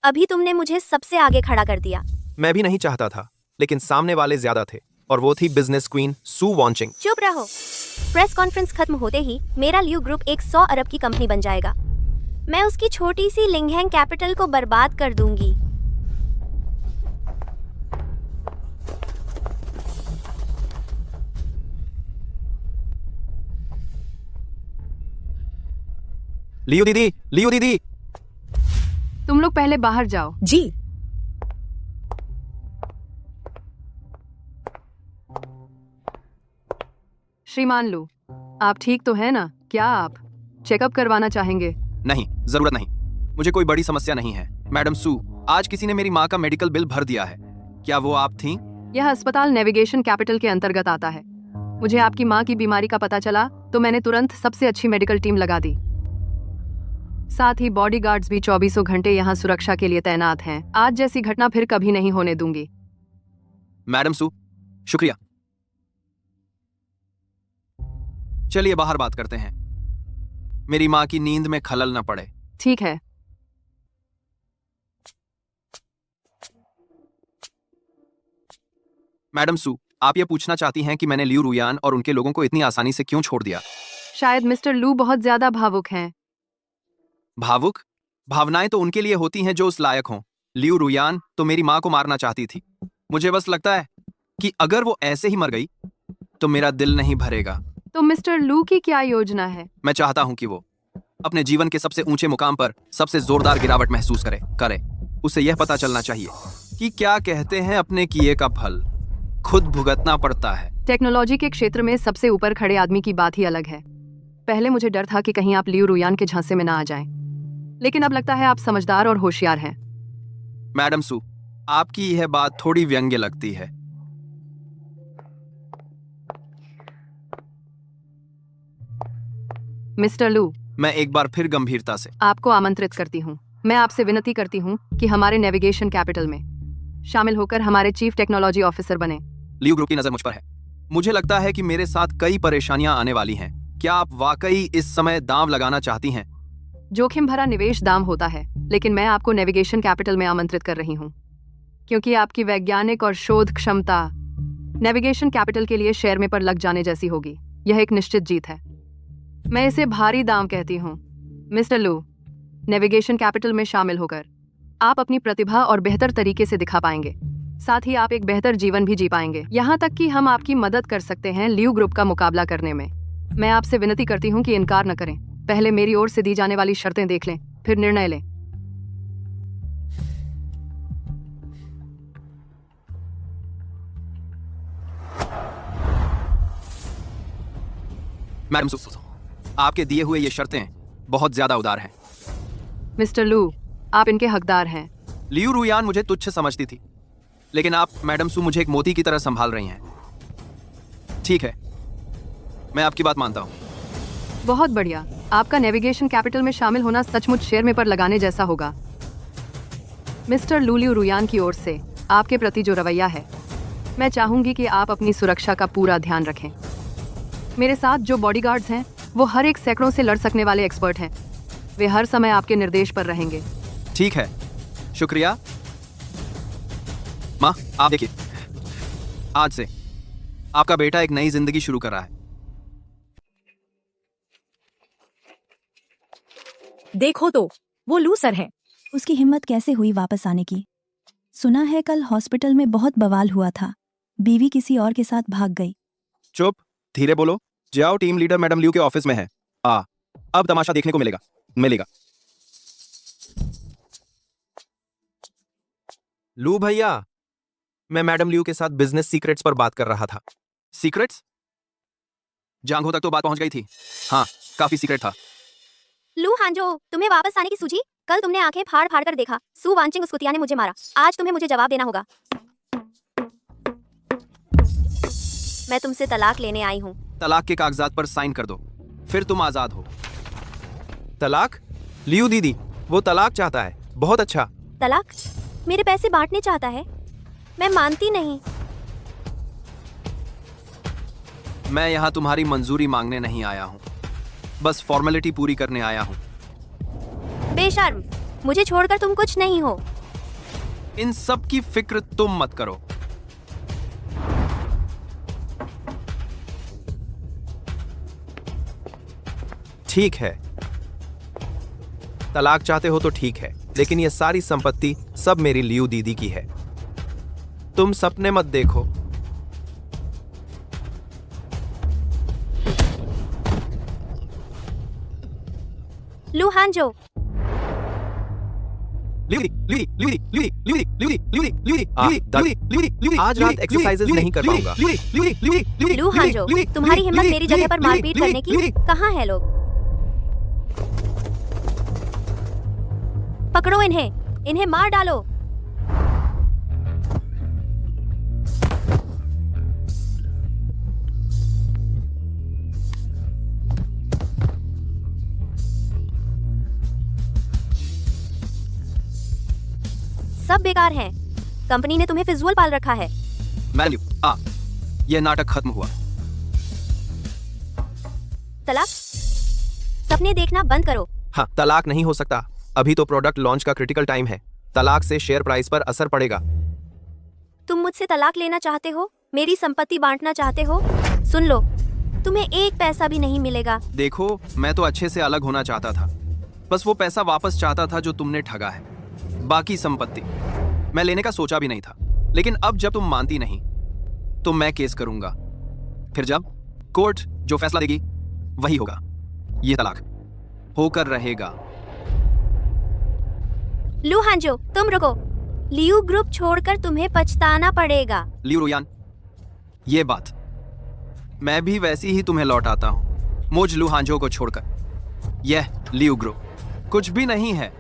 अभी तुमने मुझे सबसे आगे खड़ा कर दिया। मैं भी नहीं चाहता था, लेकिन सामने वाले ज्यादा थे, और वो थी बिजनेस क्वीन सू वॉन्चिंग। चुप रहो। प्रेस कॉन्फ्रेंस खत्म होते ही मेरा लियो ग्रुप एक 100 अरब की कंपनी बन जाएगा। मैं उसकी छोटी सी लिंगहैंग कैपिटल को बर्बाद कर दूंगी। लियो दीदी, लियो दीदी। तुम लोग पहले बाहर जाओ। जी। श्रीमान लू, आप ठीक तो है ना? क्या आप चेकअप करवाना चाहेंगे? नहीं, जरूरत नहीं। मुझे कोई बड़ी समस्या नहीं है। मैडम सू, आज किसी ने मेरी माँ का मेडिकल बिल भर दिया है। क्या वो आप थीं? यह अस्पताल नेविगेशन कैपिटल के अंतर्गत आता है। मुझे आपकी माँ की बीमारी का पता चला तो मैंने तुरंत सबसे अच्छी मेडिकल टीम लगा दी। साथ ही बॉडीगार्ड्स भी 24 घंटे यहाँ सुरक्षा के लिए तैनात हैं। आज जैसी घटना फिर कभी नहीं होने दूंगी। मैडम सू, शुक्रिया। चलिए बाहर बात करते हैं, मेरी माँ की नींद में खलल न पड़े। ठीक है। मैडम सू, आप ये पूछना चाहती हैं कि मैंने लियू रुयान और उनके लोगों को इतनी आसानी से क्यों छोड़ दिया? शायद मिस्टर लू बहुत ज्यादा भावुक हैं। भावुक? भावनाएं तो उनके लिए होती हैं जो उस लायक हों। लियू रुयान तो मेरी माँ को मारना चाहती थी। मुझे बस लगता है कि अगर वो ऐसे ही मर गई तो मेरा दिल नहीं भरेगा। तो मिस्टर लू की क्या योजना है? मैं चाहता हूं कि वो अपने जीवन के सबसे ऊंचे मुकाम पर सबसे जोरदार गिरावट महसूस करे। उसे यह पता चलना चाहिए कि क्या कहते हैं, अपने किए का फल खुद भुगतना पड़ता है। टेक्नोलॉजी के क्षेत्र में सबसे ऊपर खड़े आदमी की बात ही अलग है। पहले मुझे डर था कि कहीं आप लियू रुयान के झांसे में ना आ जाएं, लेकिन अब लगता है आप समझदार और होशियार हैं। मैडम सू, आपकी यह बात थोड़ी व्यंग्य लगती है। मिस्टर लू, मैं एक बार फिर गंभीरता से आपको आमंत्रित करती हूँ। मैं आपसे विनती करती हूँ कि हमारे नेविगेशन कैपिटल में शामिल होकर हमारे चीफ टेक्नोलॉजी ऑफिसर बने। लियू ग्रुप की नजर मुझ पर है। मुझे लगता है कि मेरे साथ कई परेशानियां आने वाली हैं। क्या आप वाकई इस समय दांव लगाना चाहती हैं? जोखिम भरा निवेश दाम होता है, लेकिन मैं आपको नेविगेशन कैपिटल में आमंत्रित कर रही हूँ क्योंकि आपकी वैज्ञानिक और शोध क्षमता नेविगेशन कैपिटल के लिए शेयर में पर लग जाने जैसी होगी। यह एक निश्चित जीत है। मैं इसे भारी दाम कहती हूँ। मिस्टर लू, नेविगेशन कैपिटल में शामिल होकर आप अपनी प्रतिभा और बेहतर तरीके से दिखा पाएंगे। साथ ही आप एक बेहतर जीवन भी जी पाएंगे। यहाँ तक कि हम आपकी मदद कर सकते हैं लियू ग्रुप का मुकाबला करने में। मैं आपसे विनती करती हूँ कि इनकार न करें। पहले मेरी ओर से दी जाने वाली शर्तें देख लें, फिर निर्णय लें। मैडम सू, आपके दिए हुए ये शर्तें बहुत ज्यादा उदार हैं। मिस्टर लू, आप इनके हकदार हैं। लियू रुयान मुझे तुच्छ समझती थी, लेकिन आप मैडम सू मुझे एक मोती की तरह संभाल रही हैं। ठीक है, मैं आपकी बात मानता हूँ। बहुत बढ़िया। आपका नेविगेशन कैपिटल में शामिल होना सचमुच शेयर में पर लगाने जैसा होगा। मिस्टर लियू रुयान की ओर से आपके प्रति जो रवैया है, मैं चाहूंगी कि आप अपनी सुरक्षा का पूरा ध्यान रखें। मेरे साथ जो बॉडीगार्ड्स हैं वो हर एक सैकड़ों से लड़ सकने वाले एक्सपर्ट हैं। वे हर समय आपके निर्देश पर रहेंगे। ठीक है, शुक्रिया। माँ, आप देखिए, आज से आपका बेटा एक नई जिंदगी शुरू कर रहा है। देखो तो, वो लूसर है। उसकी हिम्मत कैसे हुई वापस आने की? सुना है कल हॉस्पिटल में बहुत बवाल हुआ था। बीवी किसी और के साथ भाग गई। चुप, धीरे बोलो। जाओ, टीम लीडर मैडम लियू के ऑफिस में है। अब तमाशा देखने को मिलेगा। लू भैया, मैं मैडम लियू के साथ बिजनेस सीक्रेट्स पर बात कर रहा था। सीक्रेट्स? जांघों तक तो बात पहुंच गई थी। हाँ, काफी सीक्रेट था। लू हांजो, तुम्हें वापस आने की सूझी? कल तुमने आंखें फाड़ फाड़ कर देखा, सू वांचिंग उस कुतिया ने मुझे मारा। आज तुम्हें मुझे जवाब देना होगा। मैं तुमसे तलाक लेने आई हूँ। तलाक के कागजात पर साइन कर दो, फिर तुम आजाद हो। तलाक? लियू दीदी, वो तलाक चाहता है। बहुत अच्छा। तलाक? मेरे पैसे बांटने चाहता है? मैं मानती नहीं। मैं यहाँ तुम्हारी मंजूरी मांगने नहीं आया हूँ, बस फॉर्मेलिटी पूरी करने आया हूँ। बेशर्म, मुझे छोड़कर तुम कुछ नहीं हो। इन सब की फिक्र तुम मत करो। ठीक है, तलाक चाहते हो तो ठीक है, लेकिन ये सारी संपत्ति सब मेरी लियू दीदी की है। तुम सपने मत देखो। लू हांजो, आज रात एक्सरसाइजेज नहीं कर पाऊंगा। लू हांजो, तुम्हारी हिम्मत मेरी जगह पर मारपीट करने की? कहाँ है लोग? पकड़ो इन्हें, इन्हें मार डालो। सब बेकार हैं। कंपनी ने तुम्हें फिजूल पाल रखा है। यह नाटक खत्म हुआ। तलाक? सपने देखना बंद करो। हाँ, तलाक नहीं हो सकता। अभी तो प्रोडक्ट लॉन्च का क्रिटिकल टाइम है। तलाक से शेयर प्राइस पर असर पड़ेगा। तुम मुझसे तलाक लेना चाहते हो? मेरी संपत्ति बांटना चाहते हो? सुन लो, तुम्हें एक पैसा भी नहीं मिलेगा। देखो, मैं तो अच्छे से अलग होना चाहता था, बस वो पैसा वापस चाहता था जो तुमने ठगा है। बाकी संपत्ति मैं लेने का सोचा भी नहीं था, लेकिन अब जब तुम मानती नहीं तो मैं केस करूंगा। फिर जब कोर्ट जो फैसला देगी वही होगा। ये तलाक होकर रहेगा। लू हांजो, तुम रुको। लियू ग्रुप छोड़कर तुम्हें पछताना पड़ेगा। लियू रुयान, ये बात मैं भी वैसी ही तुम्हें लौटाता हूं, मुझ लू हांजो को छोड़कर। यह लियू ग्रुप कुछ भी नहीं है।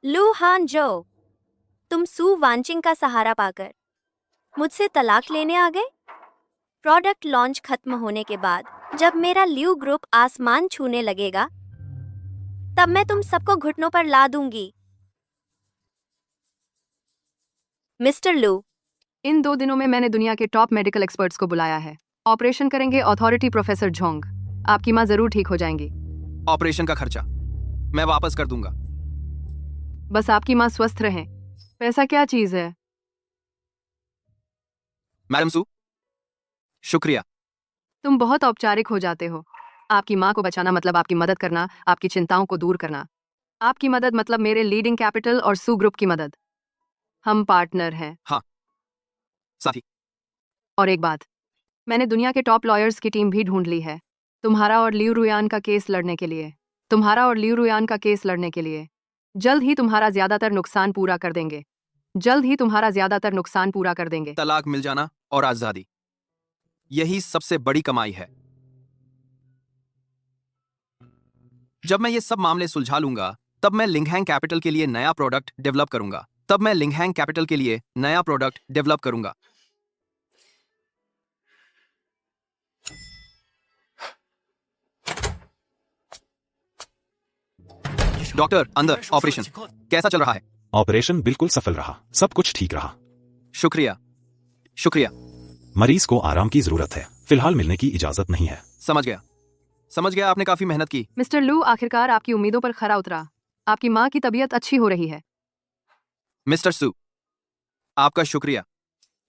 लू हांजो, तुम सू वांचिंग का सहारा पाकर मुझसे तलाक लेने आ गए? प्रोडक्ट लॉन्च खत्म होने के बाद जब मेरा लियू ग्रुप आसमान छूने लगेगा, तब मैं तुम सबको घुटनों पर ला दूंगी। मिस्टर लू, इन 2 दिनों में मैंने दुनिया के टॉप मेडिकल एक्सपर्ट्स को बुलाया है। ऑपरेशन करेंगे अथॉरिटी प्रोफेसर झोंग। आपकी माँ जरूर ठीक हो जाएंगी। ऑपरेशन का खर्चा मैं वापस कर दूंगा। बस आपकी माँ स्वस्थ रहें। पैसा क्या चीज है? मैडम सू, शुक्रिया। तुम बहुत औपचारिक हो जाते हो। आपकी माँ को बचाना मतलब आपकी मदद करना, आपकी चिंताओं को दूर करना। आपकी मदद मतलब मेरे लीडिंग कैपिटल और सू ग्रुप की मदद। हम पार्टनर हैं। हाँ, साथी। और एक बात, मैंने दुनिया के टॉप लॉयर्स की टीम भी ढूंढ ली है तुम्हारा और लियू रुयान का केस लड़ने के लिए। जल्द ही तुम्हारा ज्यादातर नुकसान पूरा कर देंगे। तलाक मिल जाना और आजादी, यही सबसे बड़ी कमाई है। जब मैं ये सब मामले सुलझा लूंगा, तब मैं लिंगहैंग कैपिटल के लिए नया प्रोडक्ट डेवलप करूंगा। डॉक्टर, अंदर ऑपरेशन कैसा चल रहा है? ऑपरेशन बिल्कुल सफल रहा, सब कुछ ठीक रहा। शुक्रिया। मरीज को आराम की जरूरत है, फिलहाल मिलने की इजाजत नहीं है। समझ गया, आपने काफी मेहनत की। मिस्टर लू, आखिरकार आपकी उम्मीदों पर खरा उतरा। आपकी माँ की तबीयत अच्छी हो रही है। मिस्टर सू, आपका शुक्रिया।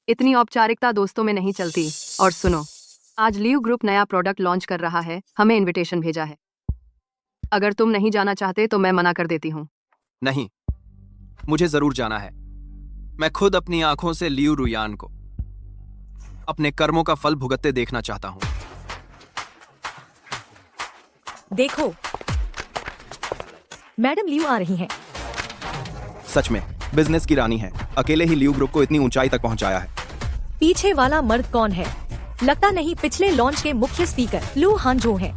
इतनी औपचारिकता दोस्तों में नहीं चलती। और सुनो, आज लियू ग्रुप नया प्रोडक्ट लॉन्च कर रहा है, हमें इनविटेशन भेजा है। अगर तुम नहीं जाना चाहते तो मैं मना कर देती हूँ। नहीं, मुझे जरूर जाना है। मैं खुद अपनी आंखों से लियू रुयान को अपने कर्मों का फल भुगतते देखना चाहता हूँ। देखो, मैडम लियू आ रही हैं। सच में बिजनेस की रानी है, अकेले ही लियू ग्रुप को इतनी ऊंचाई तक पहुंचाया है। पीछे वाला मर्द कौन है? लगता नहीं पिछले लॉन्च के मुख्य स्पीकर लू हांजो हैं।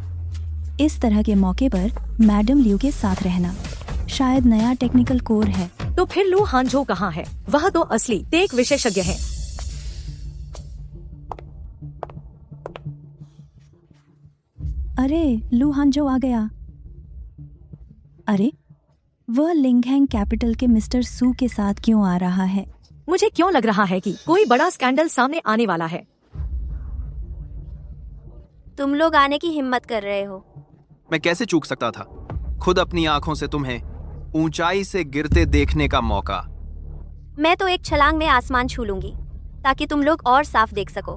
इस तरह के मौके पर मैडम लियू के साथ रहना शायद नया टेक्निकल कोर है। तो फिर लू हांजो कहाँ है? वह तो असली टेक विशेषज्ञ है। अरे लू हांजो आ गया। अरे वह लिंगहैंग कैपिटल के मिस्टर सू के साथ क्यों आ रहा है? मुझे क्यों लग रहा है कि कोई बड़ा स्कैंडल सामने आने वाला है। तुम लोग आने की हिम्मत कर रहे हो। मैं कैसे चूक सकता था? खुद अपनी आंखों से तुम्हें ऊंचाई से गिरते देखने का मौका। मैं तो एक छलांग में आसमान छू लूंगी ताकि तुम लोग और साफ देख सको।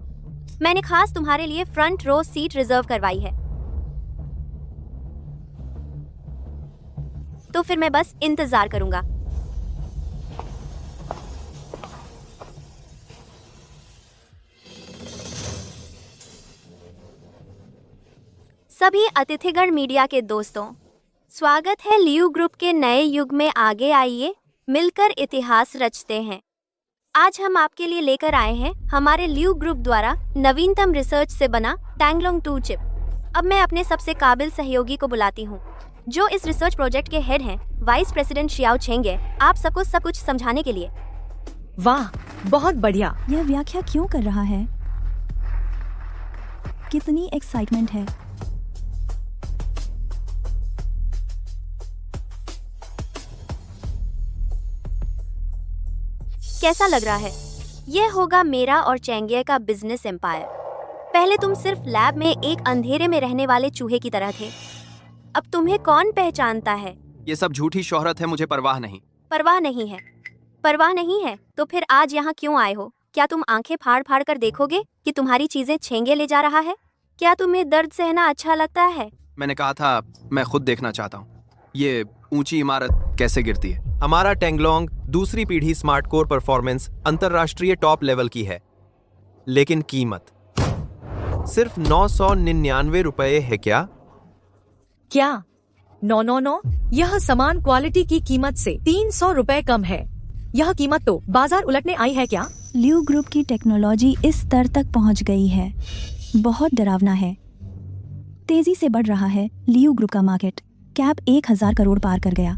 मैंने खास तुम्हारे लिए फ्रंट रो सीट रिजर्व करवाई है। तो फिर मैं बस इंतजार करूंगा। सभी अतिथिगण मीडिया के दोस्तों, स्वागत है लियू ग्रुप के नए युग में। आगे आइए, मिलकर इतिहास रचते हैं। आज हम आपके लिए लेकर आए हैं हमारे लियू ग्रुप द्वारा नवीनतम रिसर्च से बना टैंगलोंग 2 चिप। अब मैं अपने सबसे काबिल सहयोगी को बुलाती हूँ, जो इस रिसर्च प्रोजेक्ट के हेड हैं, वाइस प्रेसिडेंट शियाओ छेंगे, आप सबको सब कुछ समझाने के लिए। वाह, बहुत बढ़िया। यह व्याख्या क्यों कर रहा है? कितनी एक्साइटमेंट है। कैसा लग रहा है? यह होगा मेरा और चेंगे का बिजनेस एम्पायर। पहले तुम सिर्फ लैब में एक अंधेरे में रहने वाले चूहे की तरह थे। अब तुम्हें कौन पहचानता है? ये सब झूठी शोहरत है, मुझे परवाह नहीं। परवाह नहीं है? परवाह नहीं है तो फिर आज यहाँ क्यों आए हो? क्या तुम आंखें फाड़ फाड़ कर देखोगे कि तुम्हारी चीजें छेंगे ले जा रहा है? क्या तुम्हें दर्द सहना अच्छा लगता है? मैंने कहा था मैं खुद देखना चाहता हूँ ये ऊंची इमारत कैसे गिरती है। हमारा टैंगलोंग दूसरी पीढ़ी स्मार्ट कोर परफॉर्मेंस अंतरराष्ट्रीय टॉप लेवल की है, लेकिन कीमत सिर्फ 999 रुपए है। क्या? क्या 999? यह समान क्वालिटी की कीमत से 300 रुपए कम है। यह कीमत तो बाजार उलटने आई है क्या? लियू ग्रुप की टेक्नोलॉजी इस स्तर तक पहुंच गई है, बहुत डरावना है। तेजी से बढ़ रहा है लियू ग्रुप का मार्केट कैप 1000 करोड़ पार कर गया।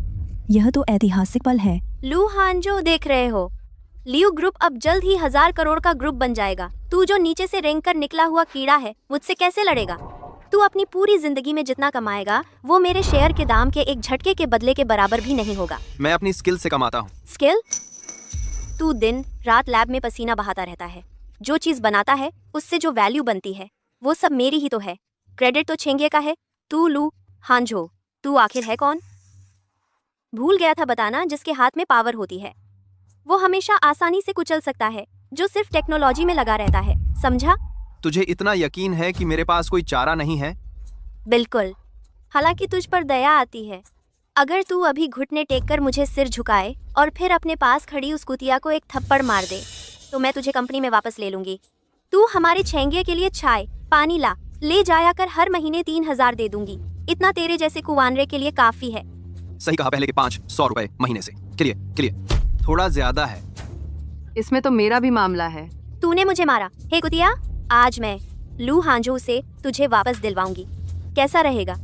यह तो ऐतिहासिक पल है। लू हांजो देख रहे हो, लियू ग्रुप अब जल्द ही 1000 करोड़ का ग्रुप बन जाएगा। तू जो नीचे से रेंग कर निकला हुआ कीड़ा है, मुझसे कैसे लड़ेगा? तू अपनी पूरी जिंदगी में जितना कमाएगा वो मेरे शेयर के दाम के एक झटके के बदले के बराबर भी नहीं होगा। मैं अपनी स्किल से कमाता हूँ। स्किल? तू दिन रात लैब में पसीना बहाता रहता है। जो चीज बनाता है उससे जो वैल्यू बनती है वो सब मेरी ही तो है। क्रेडिट तो छेंगे का है। तू लू हांजो, तू आखिर है कौन? भूल गया था बताना, जिसके हाथ में पावर होती है वो हमेशा आसानी से कुचल सकता है, जो सिर्फ टेक्नोलॉजी में लगा रहता है। समझा? तुझे इतना यकीन है कि मेरे पास कोई चारा नहीं है? बिल्कुल। हालांकि तुझ पर दया आती है। अगर तू अभी घुटने टेक कर मुझे सिर झुकाए और फिर अपने पास खड़ी उस कुतिया को एक थप्पड़ मार दे तो मैं तुझे कंपनी में वापस ले लूंगी। तू हमारे छेंगे के लिए चाय पानी ले जाया कर, हर महीने 3000 दे दूंगी। इतना तेरे जैसे कुवानरे के लिए काफी है। सही कहा, पहले के 500 रुपए महीने से। क्लियर थोड़ा ज्यादा है। इसमें तो मेरा भी मामला है। तूने मुझे मारा। हे कुतिया, आज मैं लू हांजो से तुझे वापस दिलवाऊंगी। कैसा रहेगा?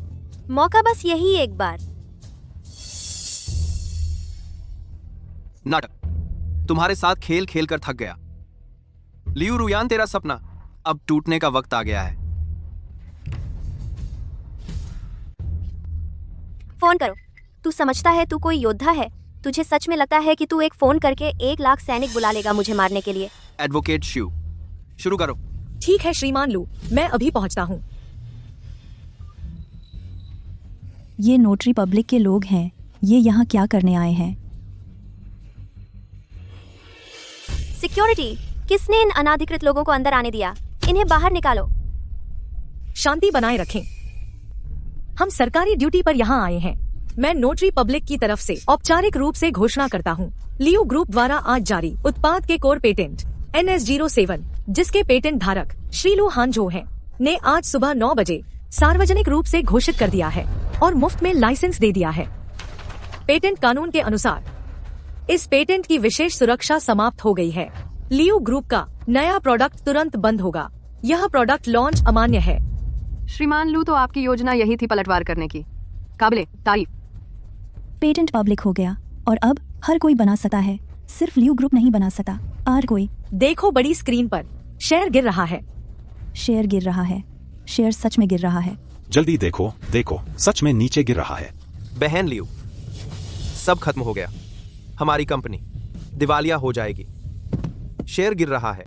मौका बस यही एक बार। नाटक। तुम्हारे साथ खेल खेल कर थक गया। लियू रुयान, तेरा सपना अब टूटने का वक्त आ गया है। फोन करो। तू समझता है तू कोई योद्धा है? तुझे सच में लगता है कि तू एक फोन करके 1 लाख सैनिक बुला लेगा मुझे मारने के लिए? एडवोकेट शिव, शुरू करो। ठीक है श्रीमान लू, मैं अभी पहुंचता हूँ। ये नोटरी पब्लिक के लोग हैं। ये यहाँ क्या करने आए हैं? सिक्योरिटी, किसने इन अनाधिकृत लोगों को अंदर आने दिया? इन्हें बाहर निकालो। शांति बनाए रखें। हम सरकारी ड्यूटी पर यहाँ आए हैं। मैं नोटरी पब्लिक की तरफ से औपचारिक रूप से घोषणा करता हूँ, लियू ग्रुप द्वारा आज जारी उत्पाद के कोर पेटेंट NS07, जिसके पेटेंट धारक श्री लू हांजो हैं, ने आज सुबह 9 बजे सार्वजनिक रूप से घोषित कर दिया है और मुफ्त में लाइसेंस दे दिया है। पेटेंट कानून के अनुसार इस पेटेंट की विशेष सुरक्षा समाप्त हो गई है। लियू ग्रुप का नया प्रोडक्ट तुरंत बंद होगा। यह प्रोडक्ट लॉन्च अमान्य है। श्रीमान लू, तो आपकी योजना यही थी पलटवार करने की। काबिले तारीफ। पेटेंट पब्लिक हो गया और अब हर कोई बना सकता है, सिर्फ लियो ग्रुप नहीं बना सकता। और कोई। देखो बड़ी स्क्रीन पर शेयर गिर रहा है। शेयर गिर रहा है। शेयर सच में गिर रहा है। जल्दी देखो देखो, सच में नीचे गिर रहा है। बहन लियो, सब खत्म हो गया। हमारी कंपनी दिवालिया हो जाएगी। शेयर गिर रहा है।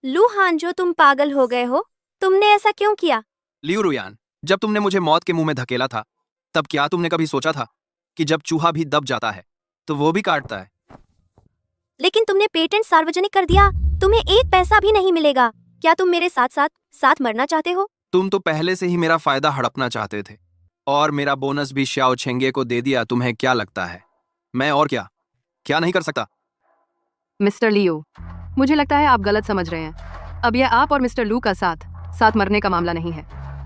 लू हांजो, तुम पागल हो गए हो? तुमने ऐसा क्यों किया? लियू रुयान, जब तुमने मुझे मौत के मुंह में धकेला था, तब क्या तुमने कभी सोचा था कि जब चूहा भी दब जाता है तो वो भी काटता है? लेकिन तुमने पेटेंट सार्वजनिक कर दिया, तुम्हें एक पैसा भी नहीं मिलेगा। क्या तुम मेरे साथ साथ साथ मरना चाहते हो? तुम तो पहले से ही मेरा फायदा हड़पना चाहते थे और मेरा बोनस भी श्याओ छेंगे को दे दिया। तुम्हें क्या लगता है मैं और क्या क्या नहीं कर सकता? मिस्टर लियो, मुझे लगता है आप गलत समझ रहे हैं। अब यह आप और मिस्टर लू का साथ साथ मरने का मामला नहीं है,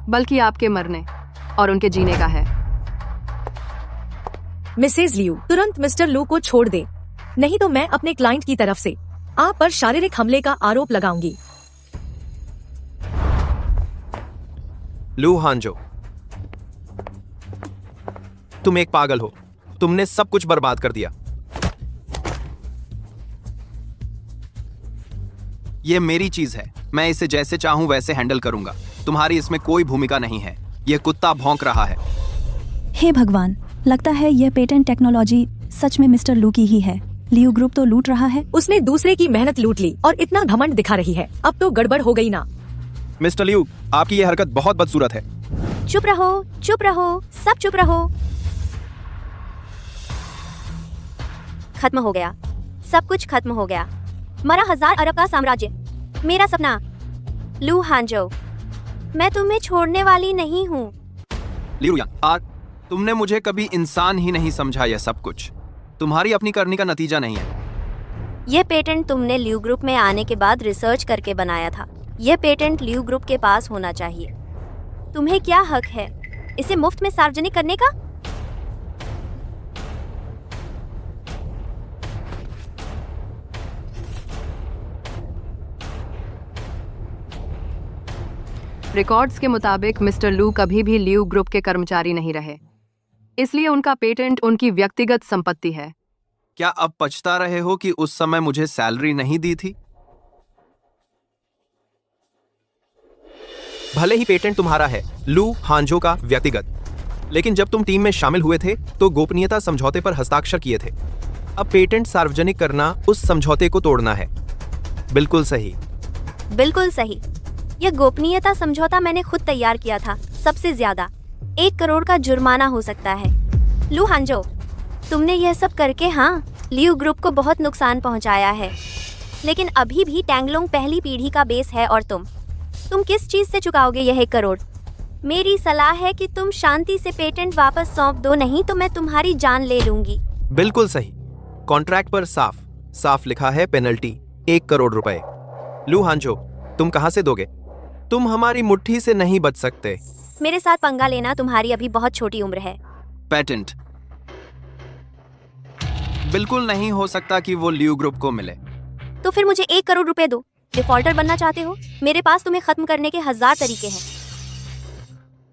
बल्कि आपके मरने और उनके जीने का है। मिसेज लियू, तुरंत मिस्टर लू को छोड़ दे, नहीं तो मैं अपने क्लाइंट की तरफ से आप पर शारीरिक हमले का आरोप लगाऊंगी। लू हांजो, तुम एक पागल हो। तुमने सब कुछ बर्बाद कर दिया। ये मेरी चीज है, मैं इसे जैसे चाहूं वैसे हैंडल करूंगा। तुम्हारी इसमें कोई भूमिका नहीं है। ये कुत्ता भौंक रहा है। हे भगवान, लगता है यह पेटेंट टेक्नोलॉजी सच में मिस्टर लू की ही है। लियो ग्रुप तो लूट रहा है। उसने दूसरे की मेहनत लूट ली और इतना घमंड दिखा रही है। अब तो गड़बड़ हो गई ना। मिस्टर लियू, आपकी ये हरकत बहुत बदसूरत है। चुप रहो, चुप रहो, सब चुप रहो। खत्म हो गया, सब कुछ खत्म हो गया। मरा 1000 अरब का साम्राज्य, मेरा सपना। लू हांजो, मैं तुम्हें छोड़ने वाली नहीं हूँ। लियू रुयान, तुमने मुझे कभी इंसान ही नहीं समझा। यह सब कुछ तुम्हारी अपनी करनी का नतीजा नहीं है। यह पेटेंट तुमने लियो ग्रुप में आने के बाद रिसर्च करके बनाया था। यह पेटेंट लियो ग्रुप के पास होना चाहिए। तुम्हें क्या हक है इसे मुफ्त में सार्वजनिक करने का? रिकॉर्ड्स के मुताबिक मिस्टर लू कभी भी लियो ग्रुप के कर्मचारी नहीं रहे, इसलिए उनका पेटेंट उनकी व्यक्तिगत संपत्ति है। क्या अब पछता रहे हो कि उस समय मुझे सैलरी नहीं दी थी? भले ही पेटेंट तुम्हारा है, लू हांजो का व्यक्तिगत, लेकिन जब तुम टीम में शामिल हुए थे तो गोपनीयता समझौते पर हस्ताक्षर किए थे। अब पेटेंट सार्वजनिक करना उस समझौते को तोड़ना है। बिल्कुल सही। बिल्कुल सही। यह गोपनीयता समझौता मैंने खुद तैयार किया था। सबसे ज्यादा 1 करोड़ का जुर्माना हो सकता है। लू हांजो, तुमने यह सब करके लियो ग्रुप को बहुत नुकसान पहुंचाया है, लेकिन अभी भी टैंगलोंग पहली पीढ़ी का बेस है और तुम किस चीज से चुकाओगे यह 1 करोड़? मेरी सलाह है कि तुम शांति से पेटेंट वापस सौंप दो, नहीं तो मैं तुम्हारी जान ले लूंगी। बिल्कुल सही। कॉन्ट्रैक्ट पर साफ साफ लिखा है पेनल्टी 1 करोड़ रुपए। लू हांजो, तुम कहां से दोगे? तुम हमारी मुट्ठी से नहीं बच सकते। मेरे साथ पंगा लेना तुम्हारी अभी बहुत छोटी उम्र है। पेटेंट बिल्कुल नहीं हो सकता कि वो लियो ग्रुप को मिले। तो फिर मुझे 1 करोड़ रुपए दो। डिफॉल्टर बनना चाहते हो? मेरे पास तुम्हें खत्म करने के 1000 तरीके हैं।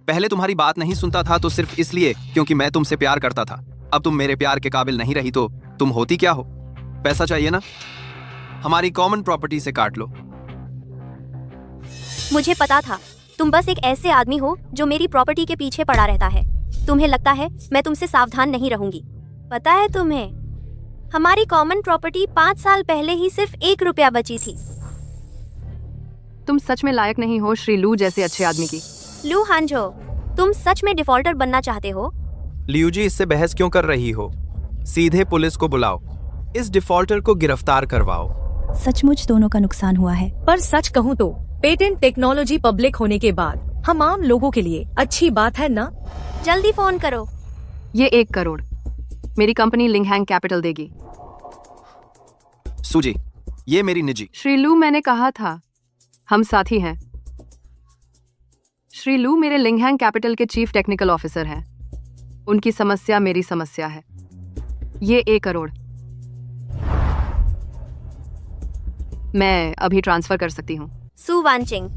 पहले तुम्हारी बात नहीं सुनता था तो सिर्फ इसलिए क्योंकि मैं तुमसे प्यार करता था। अब तुम मेरे प्यार के काबिल नहीं रही तो तुम होती क्या हो? पैसा चाहिए ना? हमारी कॉमन प्रॉपर्टी से काट लो। मुझे पता था तुम बस एक ऐसे आदमी हो जो मेरी प्रॉपर्टी के पीछे पड़ा रहता है। तुम्हें लगता है मैं तुमसे सावधान नहीं रहूंगी। पता है तुम्हें, हमारी कॉमन प्रॉपर्टी 5 साल पहले ही सिर्फ 1 रुपया बची थी। तुम सच में लायक नहीं हो श्री लू जैसे अच्छे आदमी की। लू हांजो, तुम सच में डिफॉल्टर बनना चाहते हो? लियू जी, इससे बहस क्यों कर रही हो? सीधे पुलिस को बुलाओ, इस डिफॉल्टर को गिरफ्तार करवाओ। सचमुच दोनों का नुकसान हुआ है। पर सच कहूँ तो पेटेंट टेक्नोलॉजी पब्लिक होने के बाद हम आम लोगों के लिए अच्छी बात है ना? जल्दी फोन करो। ये 1 करोड़ मेरी कंपनी लिंगहैंग कैपिटल देगी। सूजी, ये मेरी निजी। श्री लू, मैंने कहा था हम साथी हैं। श्री लू मेरे लिंगहैंग कैपिटल के चीफ टेक्निकल ऑफिसर हैं। उनकी समस्या मेरी समस्या है। ये 1 करोड़। मैं अभी ट्रांसफर कर सकती हूँ। सू वानचिंग,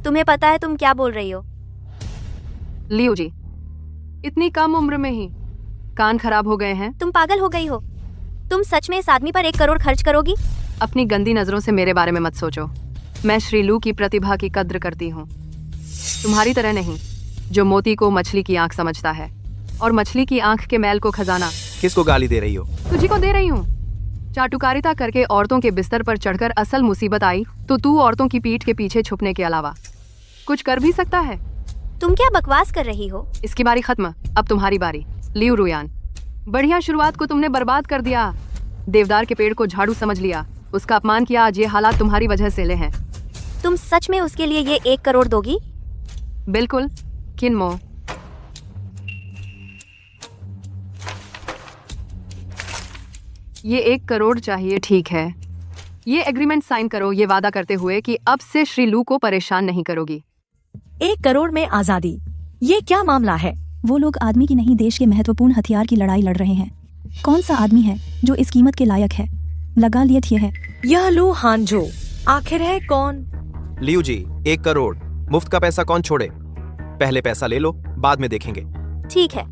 तुम्हें पता है तुम क्या बोल रही हो? लियो जी, इतनी कम उम्र में ही कान खराब हो गए हैं। तुम पागल हो गई हो? तुम सच में इस आदमी पर 1 करोड़ खर्च करोगी? अपनी गंदी नजरों से मेरे बारे में मत सोचो। मैं श्री लू की प्रतिभा की कद्र करती हूँ, तुम्हारी तरह नहीं जो मोती को मछली की आंख समझता है और मछली की आंख के मैल को खजाना। किसको गाली दे रही हो? तुझी को दे रही हूँ। चाटुकारिता करके औरतों के बिस्तर पर चढ़कर असल मुसीबत आई तो तू औरतों की पीठ के पीछे छुपने के अलावा कुछ कर भी सकता है? तुम क्या बकवास कर रही हो? इसकी बारी खत्म, अब तुम्हारी बारी। लियू रुयान, बढ़िया शुरुआत को तुमने बर्बाद कर दिया। देवदार के पेड़ को झाड़ू समझ लिया, उसका अपमान किया। आज ये हालात तुम्हारी वजह से ले हैं। तुम सच में उसके लिए ये 1 करोड़ दोगी? बिल्कुल किनमो। ये 1 करोड़ चाहिए, ठीक है। ये एग्रीमेंट साइन करो, ये वादा करते हुए कि अब से श्री लू को परेशान नहीं करोगी। 1 करोड़ में आजादी, ये क्या मामला है? वो लोग आदमी की नहीं देश के महत्वपूर्ण हथियार की लड़ाई लड़ रहे हैं। कौन सा आदमी है जो इस कीमत के लायक है? लगा लिए थे है। यह लू हांजो आखिर है कौन? लियू जी, 1 करोड़ मुफ्त का पैसा कौन छोड़े? पहले पैसा ले लो, बाद में देखेंगे। ठीक है,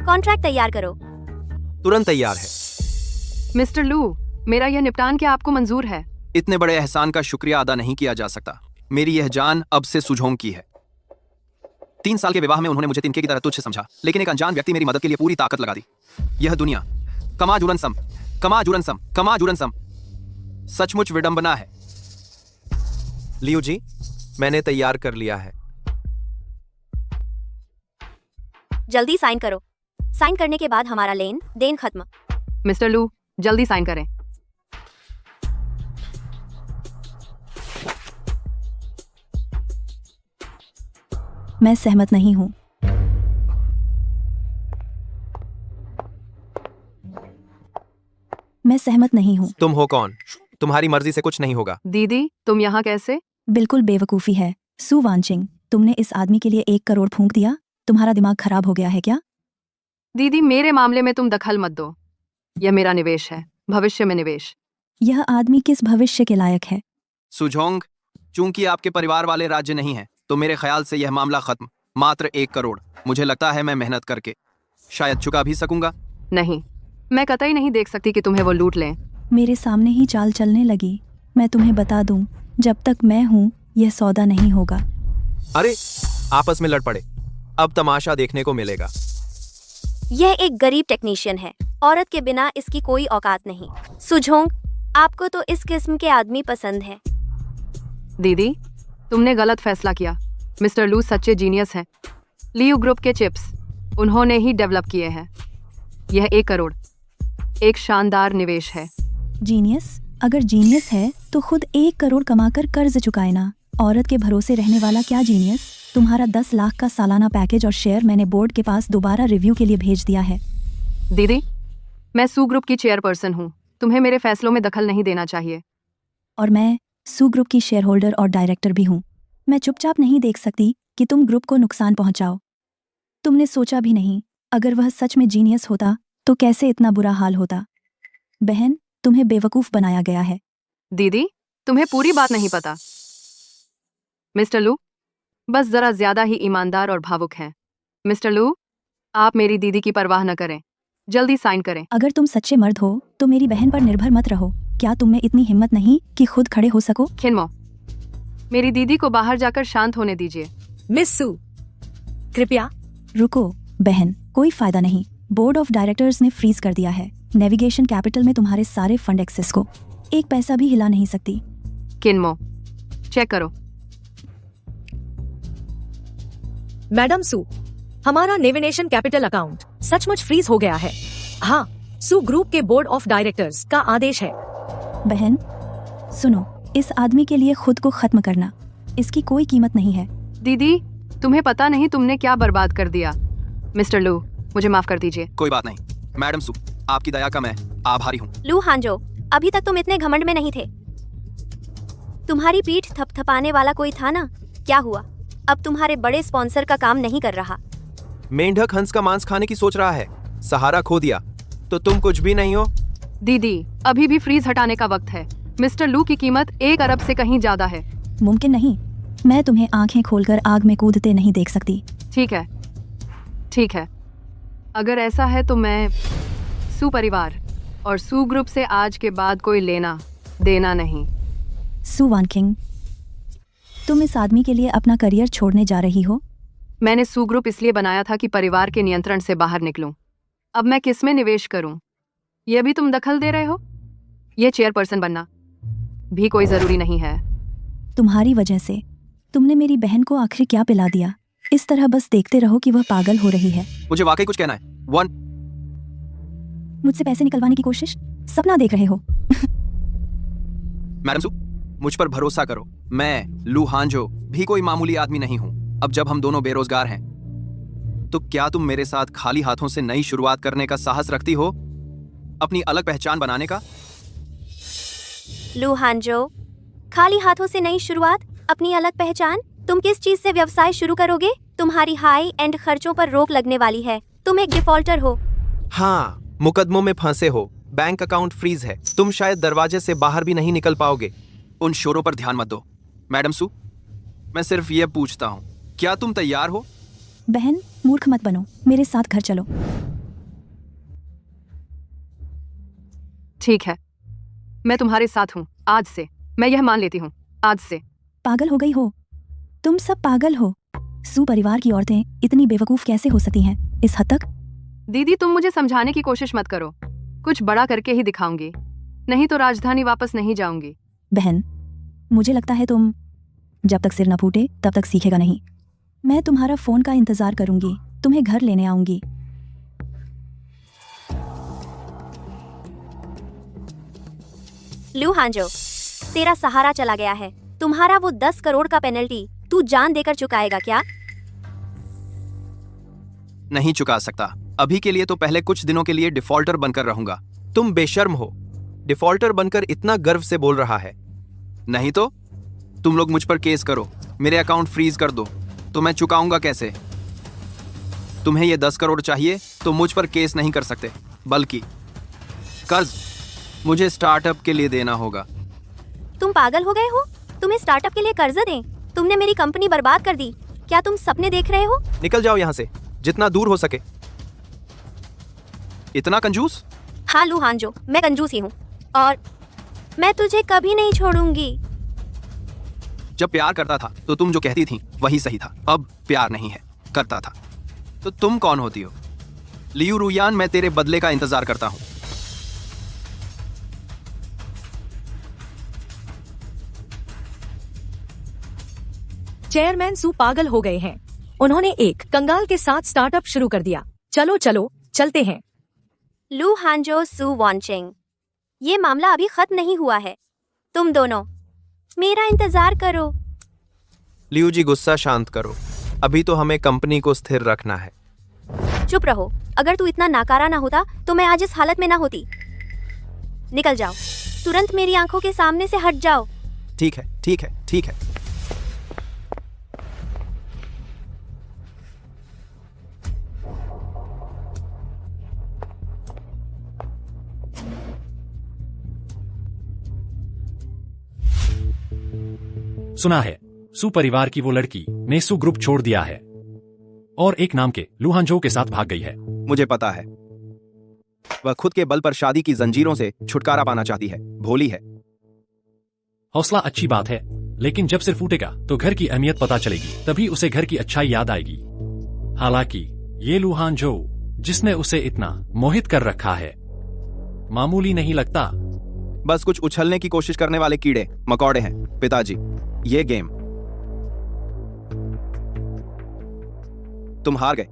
कॉन्ट्रैक्ट तैयार करो। तुरंत तैयार है। मिस्टर लू, मेरा यह निपटान क्या आपको मंजूर है? इतने बड़े एहसान का शुक्रिया अदा नहीं किया जा सकता। मेरी यह जान अब से सुझोंग की है। 3 साल के विवाह में उन्होंने मुझे तिनके की तरह तुच्छ समझा, लेकिन एक अनजान व्यक्ति मेरी मदद के लिए पूरी ताकत लगा दी। यह दुनिया कमा जुरनसम, कमा जुरनसम, कमा जुरनसम सचमुच विडंबना है। लियू जी, मैंने तैयार कर लिया है। जल्दी साइन करो। साइन करने के बाद हमारा लेन देन खत्म। मिस्टर लू, जल्दी साइन करें। मैं सहमत नहीं हूँ। मैं सहमत नहीं हूँ। तुम हो कौन? तुम्हारी मर्जी से कुछ नहीं होगा। दीदी, तुम यहाँ कैसे? बिल्कुल बेवकूफ़ी है। सू वानचिंग, तुमने इस आदमी के लिए 1 करोड़ फूंक दिया? तुम्हारा दिमाग खराब हो गया है क्या? दीदी, मेरे मामले में तुम दखल मत दो। यह मेरा निवेश है, भविष्य में निवेश। यह आदमी किस भविष्य के लायक है? सुझोंग, चूंकि आपके परिवार वाले राज्य नहीं हैं, तो मेरे ख्याल से यह मामला खत्म। मात्र 1 करोड़। मुझे लगता है मैं मेहनत करके शायद चुका भी सकूंगा। नहीं, मैं कतई नहीं देख सकती कि तुम्हें वो लूट लें। मेरे सामने ही चाल चलने लगी। मैं तुम्हें बता दूं, जब तक मैं हूँ यह सौदा नहीं होगा। अरे, आपस में लड़ पड़े। अब तमाशा देखने को मिलेगा। यह एक गरीब टेक्नीशियन है। औरत के बिना इसकी कोई औकात नहीं। सुझोंग, आपको तो इस किस्म के आदमी पसंद है। दीदी, तुमने गलत फैसला किया। मिस्टर लू सच्चे जीनियस हैं। लियू ग्रुप के चिप्स उन्होंने ही डेवलप किए हैं। यह 1 करोड़ एक शानदार निवेश है। जीनियस? अगर जीनियस है तो खुद 1 करोड़ कमाकर कर्ज चुकाए ना। औरत के भरोसे रहने वाला क्या जीनियस? तुम्हारा 10 लाख का सालाना पैकेज और शेयर मैंने बोर्ड के पास दोबारा रिव्यू के लिए भेज दिया है। दीदी, मैं सू ग्रुप की चेयरपर्सन हूँ। तुम्हें मेरे फैसलों में दखल नहीं देना चाहिए। और मैं सू ग्रुप की शेयर होल्डर और डायरेक्टर भी हूँ। मैं चुपचाप नहीं देख सकती कि तुम ग्रुप को नुकसान पहुंचाओ। तुमने सोचा भी नहीं, अगर वह सच में जीनियस होता तो कैसे इतना बुरा हाल होता। बहन, तुम्हें बेवकूफ़ बनाया गया है। दीदी, तुम्हें पूरी बात नहीं पता। मिस्टर लू बस जरा ज्यादा ही ईमानदार और भावुक हैं। मिस्टर लू, आप मेरी दीदी की परवाह न करें, जल्दी साइन करें। अगर तुम सच्चे मर्द हो तो मेरी बहन पर निर्भर मत रहो। क्या तुम में इतनी हिम्मत नहीं कि खुद खड़े हो सको? खिनमो, मेरी दीदी को बाहर जाकर शांत होने दीजिए। मिस सू, कृपया। रुको बहन, कोई फायदा नहीं। बोर्ड ऑफ डायरेक्टर्स ने फ्रीज कर दिया है। नेविगेशन कैपिटल में तुम्हारे सारे फंड एक्सेस को 1 पैसा भी हिला नहीं सकती। किनमो, चेक करो। मैडम सू, हमारा नेविनेशन कैपिटल अकाउंट सचमुच फ्रीज हो गया है। हाँ, सू ग्रुप के बोर्ड ऑफ डायरेक्टर्स का आदेश है। बहन सुनो, इस आदमी के लिए खुद को खत्म करना, इसकी कोई कीमत नहीं है। दीदी, तुम्हें पता नहीं तुमने क्या बर्बाद कर दिया। मिस्टर लू, मुझे माफ कर दीजिए। कोई बात नहीं मैडम सू, आपकी दया का मैं आभारी हूँ। लू हांजो, अभी तक तुम इतने घमंड में नहीं थे। तुम्हारी पीठ थपथपाने वाला कोई था ना? क्या हुआ? अब तुम्हारे बड़े स्पॉन्सर का काम नहीं कर रहा। मेंढक हंस का मांस खाने की सोच रहा है। सहारा खो दिया तो तुम कुछ भी नहीं हो। दीदी, अभी भी फ्रीज हटाने का वक्त है। मिस्टर लू की कीमत 1 अरब से कहीं ज्यादा है। मुमकिन नहीं, मैं तुम्हें आंखें खोलकर आग में कूदते नहीं देख सकती। ठीक है, ठीक है। अगर ऐसा है तो मैं सू परिवार और सू ग्रुप से आज के बाद कोई लेना देना नहीं। सू वान किंग, तुम इस आदमी के लिए अपना करियर छोड़ने जा रही हो? मैंने सू ग्रुप इसलिए बनाया था कि परिवार के नियंत्रण से बाहर निकलूं। अब मैं किस में निवेश करूं? ये भी तुम दखल दे रहे हो? ये चेयरपर्सन बनना भी कोई जरूरी नहीं है। तुम्हारी वजह से तुमने मेरी बहन को आखिर क्या पिला दिया? इस तरह बस देखते रहो कि वह पागल हो रही है। मुझे वाकई कुछ कहना है। वन, मुझसे पैसे निकलवाने की कोशिश, सपना देख रहे हो? मैडम सू, मुझ पर भरोसा करो। मैं लू हांजो भी कोई मामूली आदमी नहीं हूं। अब जब हम दोनों बेरोजगार हैं, तो क्या तुम मेरे साथ खाली हाथों से नई शुरुआत करने का साहस रखती हो? अपनी अलग पहचान बनाने का? लू हांजो, खाली हाथों से नई शुरुआत, अपनी अलग पहचान? तुम किस चीज से व्यवसाय शुरू करोगे? तुम्हारी हाई एंड खर्चों पर रोक लगने वाली है। तुम एक डिफॉल्टर हो। हाँ, मुकदमों में फंसे हो, बैंक अकाउंट फ्रीज है, तुम शायद दरवाजे से बाहर भी नहीं निकल पाओगे। उन शोरों पर ध्यान मत दो। मैडम सू, मैं सिर्फ ये पूछता हूं, क्या तुम तैयार हो? बहन, मूर्ख मत बनो, मेरे साथ घर चलो। ठीक है, मैं तुम्हारे साथ हूँ। आज से मैं यह मान लेती हूँ। आज से। पागल हो गई हो? तुम सब पागल हो। सू परिवार की औरतें इतनी बेवकूफ कैसे हो सकती हैं इस हद तक? दीदी, तुम मुझे समझाने की कोशिश मत करो। कुछ बड़ा करके ही दिखाऊंगी, नहीं तो राजधानी वापस नहीं जाऊंगी। बहन, मुझे लगता है तुम जब तक सिर न फूटे तब तक सीखेगा नहीं। मैं तुम्हारा फोन का इंतजार करूंगी, तुम्हें घर लेने आऊंगी। लू हांजो, तेरा सहारा चला गया है। तुम्हारा वो 10 करोड़ का पेनल्टी तू जान देकर चुकाएगा क्या? नहीं चुका सकता। अभी के लिए तो पहले कुछ दिनों के लिए डिफॉल्टर बनकर रहूंगा। तुम बेशर्म हो, डिफॉल्टर बनकर इतना गर्व से बोल रहा है। नहीं तो तुम लोग मुझ पर केस करो, मेरे अकाउंट फ्रीज कर दो, तो मैं चुकाऊंगा कैसे? तुम्हें ये 10 करोड़ चाहिए तो मुझ पर केस नहीं कर सकते, बल्कि कर्ज मुझे स्टार्टअप के लिए देना होगा। तुम पागल हो गए हो? तुम्हें स्टार्टअप के लिए कर्ज दें? तुमने मेरी कंपनी बर्बाद कर दी। क्या तुम सपने देख रहे हो? निकल जाओ यहाँ से, जितना दूर हो सके। इतना कंजूस? हाँ लू हांजो, मैं कंजूस ही हूँ और मैं तुझे कभी नहीं छोड़ूंगी। जब प्यार करता था तो तुम जो कहती थी वही सही था। अब प्यार नहीं है, करता था। तो तुम कौन होती हो? लियू रुयान, मैं तेरे बदले का इंतजार करता हूं। चेयरमैन सू पागल हो गए हैं। उन्होंने एक कंगाल के साथ स्टार्टअप शुरू कर दिया। चलो चलो चलते हैं। लू हांजो, सू वॉन्चिंग, ये मामला अभी खत्म नहीं हुआ है। तुम दोनों मेरा इंतजार करो। लियू जी, गुस्सा शांत करो। अभी तो हमें कंपनी को स्थिर रखना है। चुप रहो। अगर तू इतना नाकारा ना होता तो मैं आज इस हालत में ना होती। निकल जाओ, तुरंत मेरी आंखों के सामने से हट जाओ। ठीक है, ठीक है, ठीक है। सुना है सू परिवार की वो लड़की ने सू ग्रुप छोड़ दिया है और एक नाम के लू हांजो के साथ भाग गई है। मुझे पता है, वह खुद के बल पर शादी की जंजीरों से छुटकारा पाना चाहती है। भोली है। हौसला अच्छी बात है, लेकिन जब सिर फूटेगा तो घर की अहमियत पता चलेगी, तभी उसे घर की अच्छाई याद आएगी। हालांकि ये लू हांजो जिसने उसे इतना मोहित कर रखा है, मामूली नहीं लगता। बस कुछ उछलने की कोशिश करने वाले कीड़े मकौड़े हैं पिताजी। ये गेम तुम हार गए।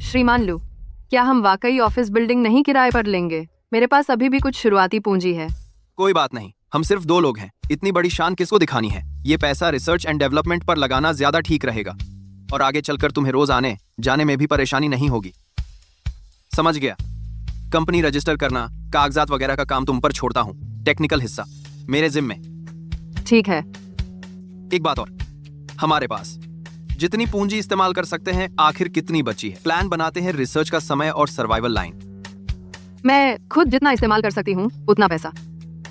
श्रीमान लू, क्या हम वाकई ऑफिस बिल्डिंग नहीं किराए पर लेंगे? मेरे पास अभी भी कुछ शुरुआती पूंजी है। कोई बात नहीं, हम सिर्फ 2 लोग हैं। इतनी बड़ी शान किसको दिखानी है? ये पैसा रिसर्च एंड डेवलपमेंट पर लगाना ज्यादा ठीक रहेगा और आगे चलकर तुम्हें रोज आने जाने में भी परेशानी नहीं होगी। समझ गया? कंपनी रजिस्टर करना, कागजात वगैरह का काम तुम पर छोड़ता हूँ। टेक्निकल हिस्सा मेरे जिम्मे। ठीक है। एक बात और, हमारे पास जितनी पूंजी इस्तेमाल कर सकते हैं, आखिर कितनी बची है? प्लान बनाते हैं रिसर्च का समय और सर्वाइवल लाइन। मैं खुद जितना इस्तेमाल कर सकती हूँ उतना पैसा।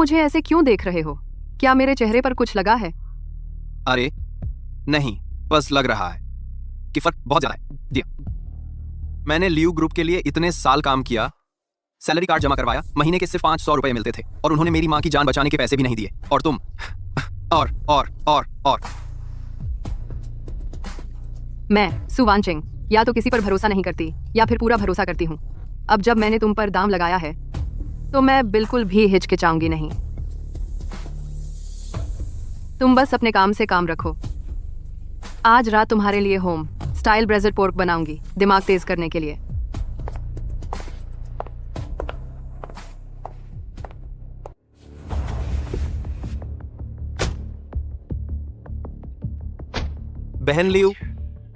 मुझे ऐसे क्यों देख रहे हो? क्या मेरे चेहरे पर कुछ लगा है? अरे नहीं, बस लग रहा है कि फर्क बहुत ज्यादा है। दिया, मैंने लियू ग्रुप के लिए इतने साल काम किया, सैलरी कार्ड जमा करवाया, महीने के सिर्फ 500 रुपए मिलते थे और उन्होंने मेरी माँ की जान बचाने के पैसे भी नहीं दिए। और तुम और मैं सुवांचिंग या तो किसी पर भरोसा नहीं करती या फिर पूरा भरोसा करती हूँ। अब जब मैंने तुम पर दाम लगाया है तो मैं बिल्कुल भी हिचकिचाऊंगी नहीं। तुम बस अपने काम से काम रखो। आज रात तुम्हारे लिए होम स्टाइल ब्रेजेड पोर्क बनाऊंगी, दिमाग तेज करने के लिए। बहन लियू,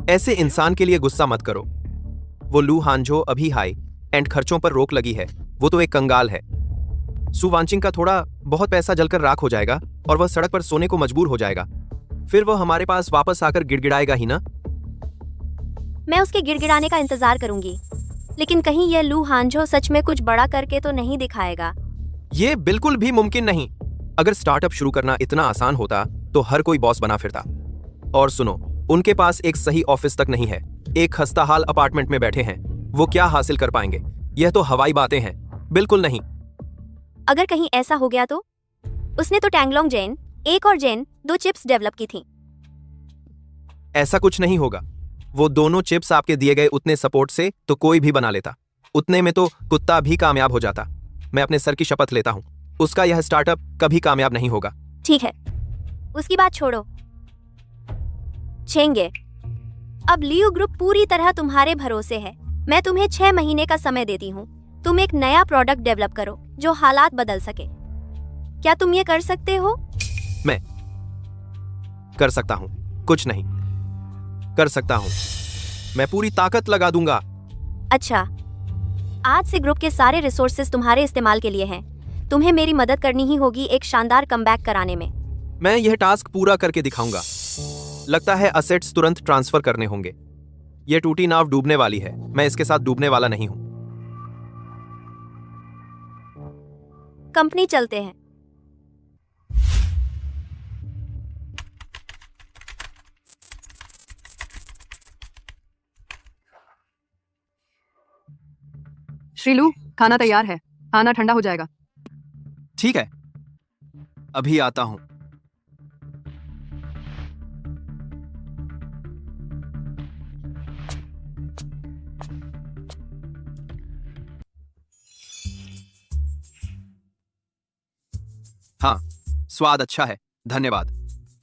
ऐसे इंसान के लिए गुस्सा मत करो। वो लू हांझो अभी हाई एंड खर्चों पर रोक लगी है। वो तो एक कंगाल है। सु वांचिंग का थोड़ा बहुत पैसा जलकर राख हो जाएगा और वह सड़क पर सोने को मजबूर हो जाएगा। फिर वह हमारे पास वापस आकर गिड़गिड़ाएगा ही ना। मैं उसके गिड़गिड़ाने का इंतजार करूंगी, लेकिन कहीं यह लू हांझो सच में कुछ बड़ा करके तो नहीं दिखाएगा। ये बिल्कुल भी मुमकिन नहीं। अगर स्टार्टअप शुरू करना इतना आसान होता तो हर कोई बॉस बना फिरता। और सुनो, उनके पास एक सही ऑफिस तक नहीं है, एक खस्ताहाल अपार्टमेंट में बैठे हैं। वो क्या हासिल कर पाएंगे? यह तो हवाई बातें हैं। बिल्कुल नहीं। अगर कहीं ऐसा हो गया तो? उसने तो टैंगलोंग जेन 1 और जेन 2 चिप्स डेवलप की थी। ऐसा कुछ नहीं होगा। वो दोनों चिप्स आपके दिए गए उतने सपोर्ट से तो कोई भी बना लेता। उतने में तो कुत्ता भी कामयाब हो जाता। मैं अपने सर की शपथ लेता हूं, उसका यह स्टार्टअप कभी कामयाब नहीं होगा। ठीक है, उसकी बात छोड़ो। छेंगे, अब लियू ग्रुप पूरी तरह तुम्हारे भरोसे है। मैं तुम्हें 6 महीने का समय देती हूँ। तुम एक नया प्रोडक्ट डेवलप करो जो हालात बदल सके। क्या तुम ये कर सकते हो? मैं कर सकता हूं, कुछ नहीं कर सकता हूं। मैं पूरी ताकत लगा दूंगा। अच्छा, आज से ग्रुप के सारे रिसोर्सेज तुम्हारे इस्तेमाल के लिए हैं। तुम्हें मेरी मदद करनी ही होगी एक शानदार कमबैक कराने में। मैं यह टास्क पूरा करके दिखाऊंगा। लगता है असेट्स तुरंत ट्रांसफर करने होंगे। यह टूटी नाव डूबने वाली है। मैं इसके साथ डूबने वाला नहीं हूं। कंपनी चलते हैं। श्रीलू, खाना तैयार है। खाना ठंडा हो जाएगा। ठीक है, अभी आता हूं। हाँ, स्वाद अच्छा है, धन्यवाद।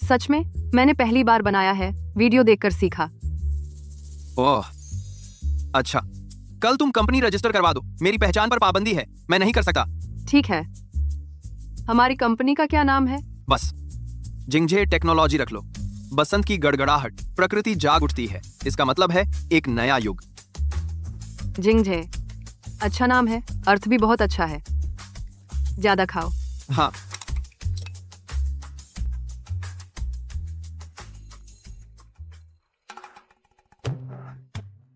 सच में मैंने पहली बार बनाया है, वीडियो देखकर सीखा। ओह, अच्छा, कल तुम कंपनी रजिस्टर करवा दो। मेरी पहचान पर पाबंदी है, मैं नहीं कर सकता। ठीक है। हमारी कंपनी का क्या नाम है? बस जिंगझे टेक्नोलॉजी रख लो। बसंत की गड़गड़ाहट, प्रकृति जाग उठती है। इसका मतलब है एक नया युग। जिंगझे अच्छा नाम है, अर्थ भी बहुत अच्छा है। ज्यादा खाओ। हाँ,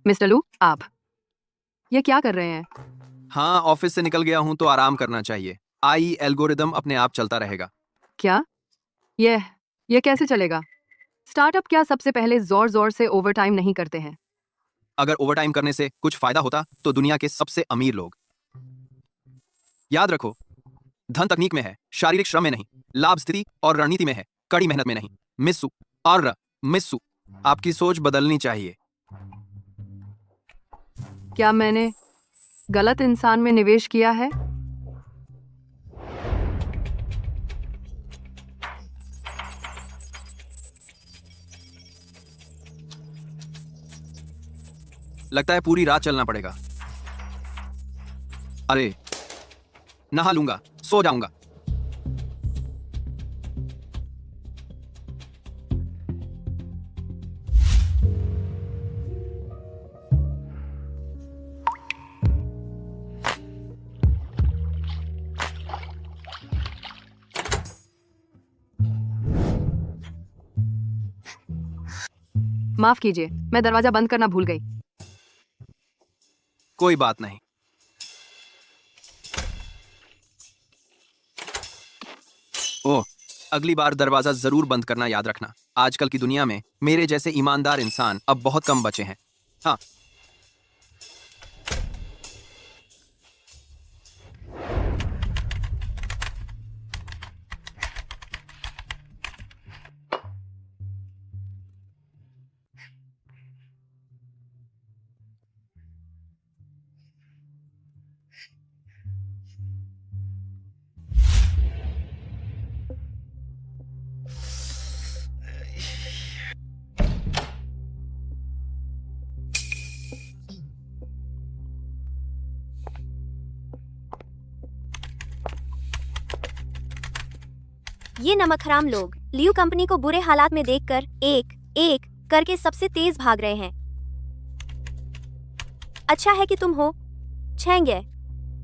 मिस्टर लू, आप ये क्या कर रहे हैं? हाँ, ऑफिस से निकल गया हूं तो आराम करना चाहिए। आई एल्गोरिदम अपने आप चलता रहेगा। क्या? ये कैसे चलेगा? स्टार्टअप क्या सबसे पहले जोर जोर से ओवरटाइम नहीं करते हैं? अगर ओवरटाइम करने से कुछ फायदा होता तो दुनिया के सबसे अमीर लोग। याद रखो, धन तकनीक में है, शारीरिक श्रम में नहीं। लाभ स्थिति और रणनीति में है, कड़ी मेहनत में नहीं। मिस्सू, आपकी सोच बदलनी चाहिए। क्या मैंने गलत इंसान में निवेश किया है? लगता है पूरी रात चलना पड़ेगा। अरे, नहा लूंगा, सो जाऊंगा। माफ कीजिए, मैं दरवाजा बंद करना भूल गई। कोई बात नहीं। ओह, अगली बार दरवाजा जरूर बंद करना याद रखना। आजकल की दुनिया में मेरे जैसे ईमानदार इंसान अब बहुत कम बचे हैं। हाँ। ये नमक हराम लोग लियू कंपनी को बुरे हालात में देखकर एक एक करके सबसे तेज भाग रहे हैं। अच्छा है कि तुम हो छेंगे।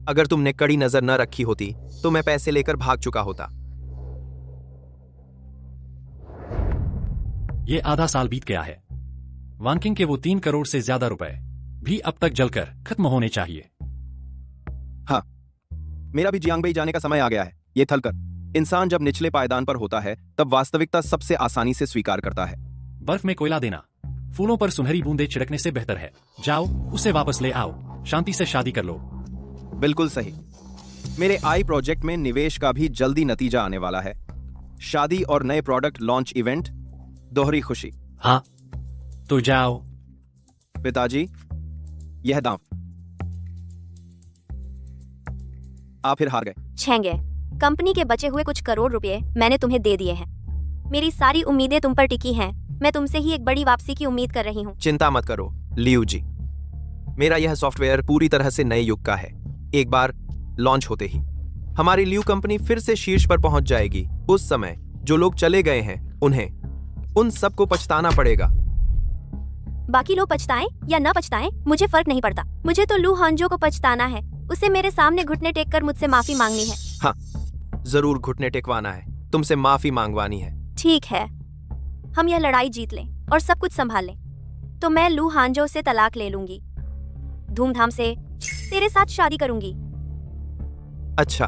अगर तुमने कड़ी नजर न रखी होती तो मैं पैसे लेकर भाग चुका होता। ये आधा साल बीत गया है। वांकिंग के वो 3 करोड़ से ज्यादा रुपए भी अब तक जलकर खत्म होने चाहिए। हाँ, मेरा भी जियांगबई जाने का समय आ गया है। ये थलकर इंसान जब निचले पायदान पर होता है तब वास्तविकता सबसे आसानी से स्वीकार करता है। बर्फ में कोयला देना फूलों पर सुनहरी बूंदें छिड़कने से बेहतर है। जाओ उसे वापस ले आओ, शांति से शादी कर लो। बिल्कुल सही। मेरे आई प्रोजेक्ट में निवेश का भी जल्दी नतीजा आने वाला है। शादी और नए प्रोडक्ट लॉन्च इवेंट, दोहरी खुशी। हाँ तो जाओ। पिताजी, यह दांव। आप फिर हार गए। छेंगे, कंपनी के बचे हुए कुछ करोड़ रुपए मैंने तुम्हें दे दिए हैं। मेरी सारी उम्मीदें तुम पर टिकी हैं। मैं तुमसे ही एक बड़ी वापसी की उम्मीद कर रही हूँ। चिंता मत करो लियू जी, मेरा यह सॉफ्टवेयर पूरी तरह से नए युग का है। एक बार लॉन्च होते ही हमारी लियू कंपनी फिर से शीर्ष पर पहुंच जाएगी। उस समय जो लोग चले गए हैं उन्हें उन सबको पछताना पड़ेगा। बाकी लोग पछताएं या न पछताएं मुझे फर्क नहीं पड़ता। मुझे तो लू हांजो को पछताना है। उसे मेरे सामने घुटने टेक कर मुझसे माफी मांगनी है। हाँ, जरूर घुटने टेकवाना है, तुमसे माफी मांगवानी है। ठीक है, हम यह लड़ाई जीत लें और सब कुछ संभाल लें तो मैं लू हांजो से तलाक ले लूंगी। धूमधाम से तेरे साथ शादी करूंगी। अच्छा,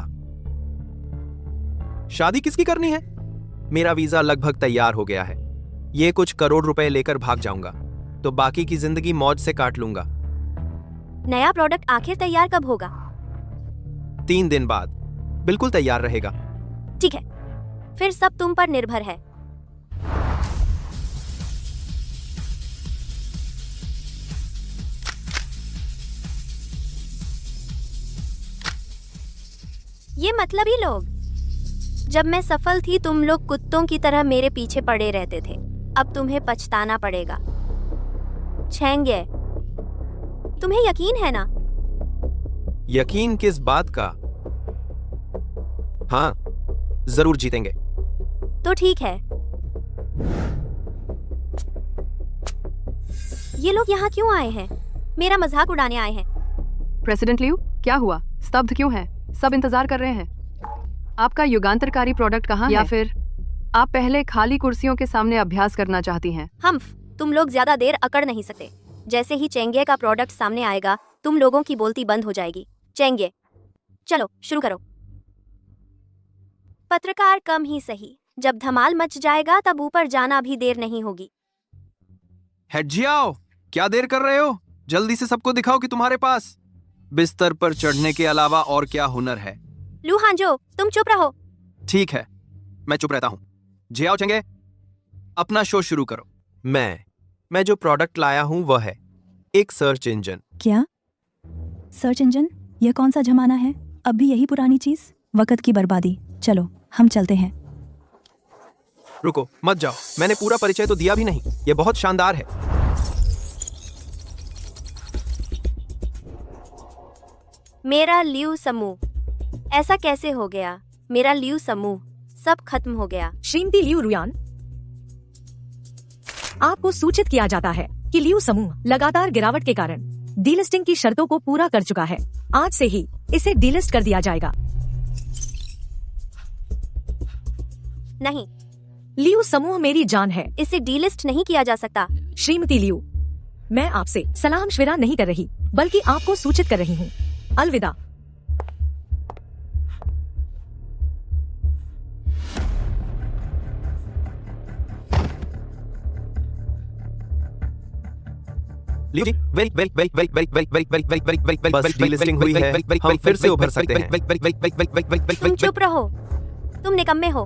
शादी किसकी करनी है? मेरा वीजा लगभग तैयार हो गया है। ये कुछ करोड़ रुपए लेकर भाग जाऊंगा तो बाकी की जिंदगी मौज से काट लूंगा। नया प्रोडक्ट आखिर तैयार कब होगा? 3 दिन बाद बिल्कुल तैयार रहेगा। ठीक है, फिर सब तुम पर निर्भर है। ये मतलबी लोग, जब मैं सफल थी तुम लोग कुत्तों की तरह मेरे पीछे पड़े रहते थे। अब तुम्हें पछताना पड़ेगा। छेंगे, तुम्हें यकीन है ना? यकीन किस बात का? हाँ, जरूर जीतेंगे। तो ठीक है। ये लोग यहाँ क्यों आए हैं? मेरा मजाक उड़ाने आए हैं। प्रेसिडेंट लियू, क्या हुआ? स्तब्ध क्यों है? सब इंतजार कर रहे हैं। आपका युगांतरकारी प्रोडक्ट कहाँ है? या फिर आप पहले खाली कुर्सियों के सामने अभ्यास करना चाहती हैं? हम्फ, तुम लोग ज्यादा देर अकड़ नहीं सकते। जैसे ही चेंगे का प्रोडक्ट सामने आएगा तुम लोगों की बोलती बंद हो जाएगी। चेंगे, चलो शुरू करो। पत्रकार कम ही सही, जब धमाल मच जाएगा तब ऊपर जाना भी देर नहीं होगी। हेड जी आओ, क्या देर कर रहे हो? जल्दी से सबको दिखाओ कि तुम्हारे पास बिस्तर पर चढ़ने के अलावा और क्या हुनर है। लू हांजो, तुम चुप रहो। ठीक है, मैं चुप रहता हूं। जियाओ चेंगे, अपना शो शुरू करो। मैं जो प्रोडक्ट लाया हूं वह है एक सर्च इंजन। क्या? Search engine? यह कौन सा जमाना है? अब भी यही पुरानी चीज? वक्त की बर्बादी। चलो हम चलते हैं। रुको, मत जाओ। मैंने पूरा परिचय तो दिया भी नहीं। यह बहुत शानदार है। मेरा लियू समूह। ऐसा कैसे हो गया? मेरा लियू समूह सब खत्म हो गया। श्रीमती लियू रुयान, आपको सूचित किया जाता है कि लियू समूह लगातार गिरावट के कारण डीलिस्टिंग की शर्तों को पूरा कर चुका है। आज से ही इसे डीलिस्ट कर दिया जाएगा। नहीं, लियू समूह मेरी जान है। इसे डीलिस्ट नहीं किया जा सकता। श्रीमती लियू, मैं आपसे सलाह मशविरा नहीं कर रही बल्कि आपको सूचित कर रही हूँ। अलविदा। Leo ji, very very very very very very very very very very very बस डीलिस्टिंग हुई है, हम फिर से उभर सकते हैं। तुम चुप रहो, तुम निकम्मे हो।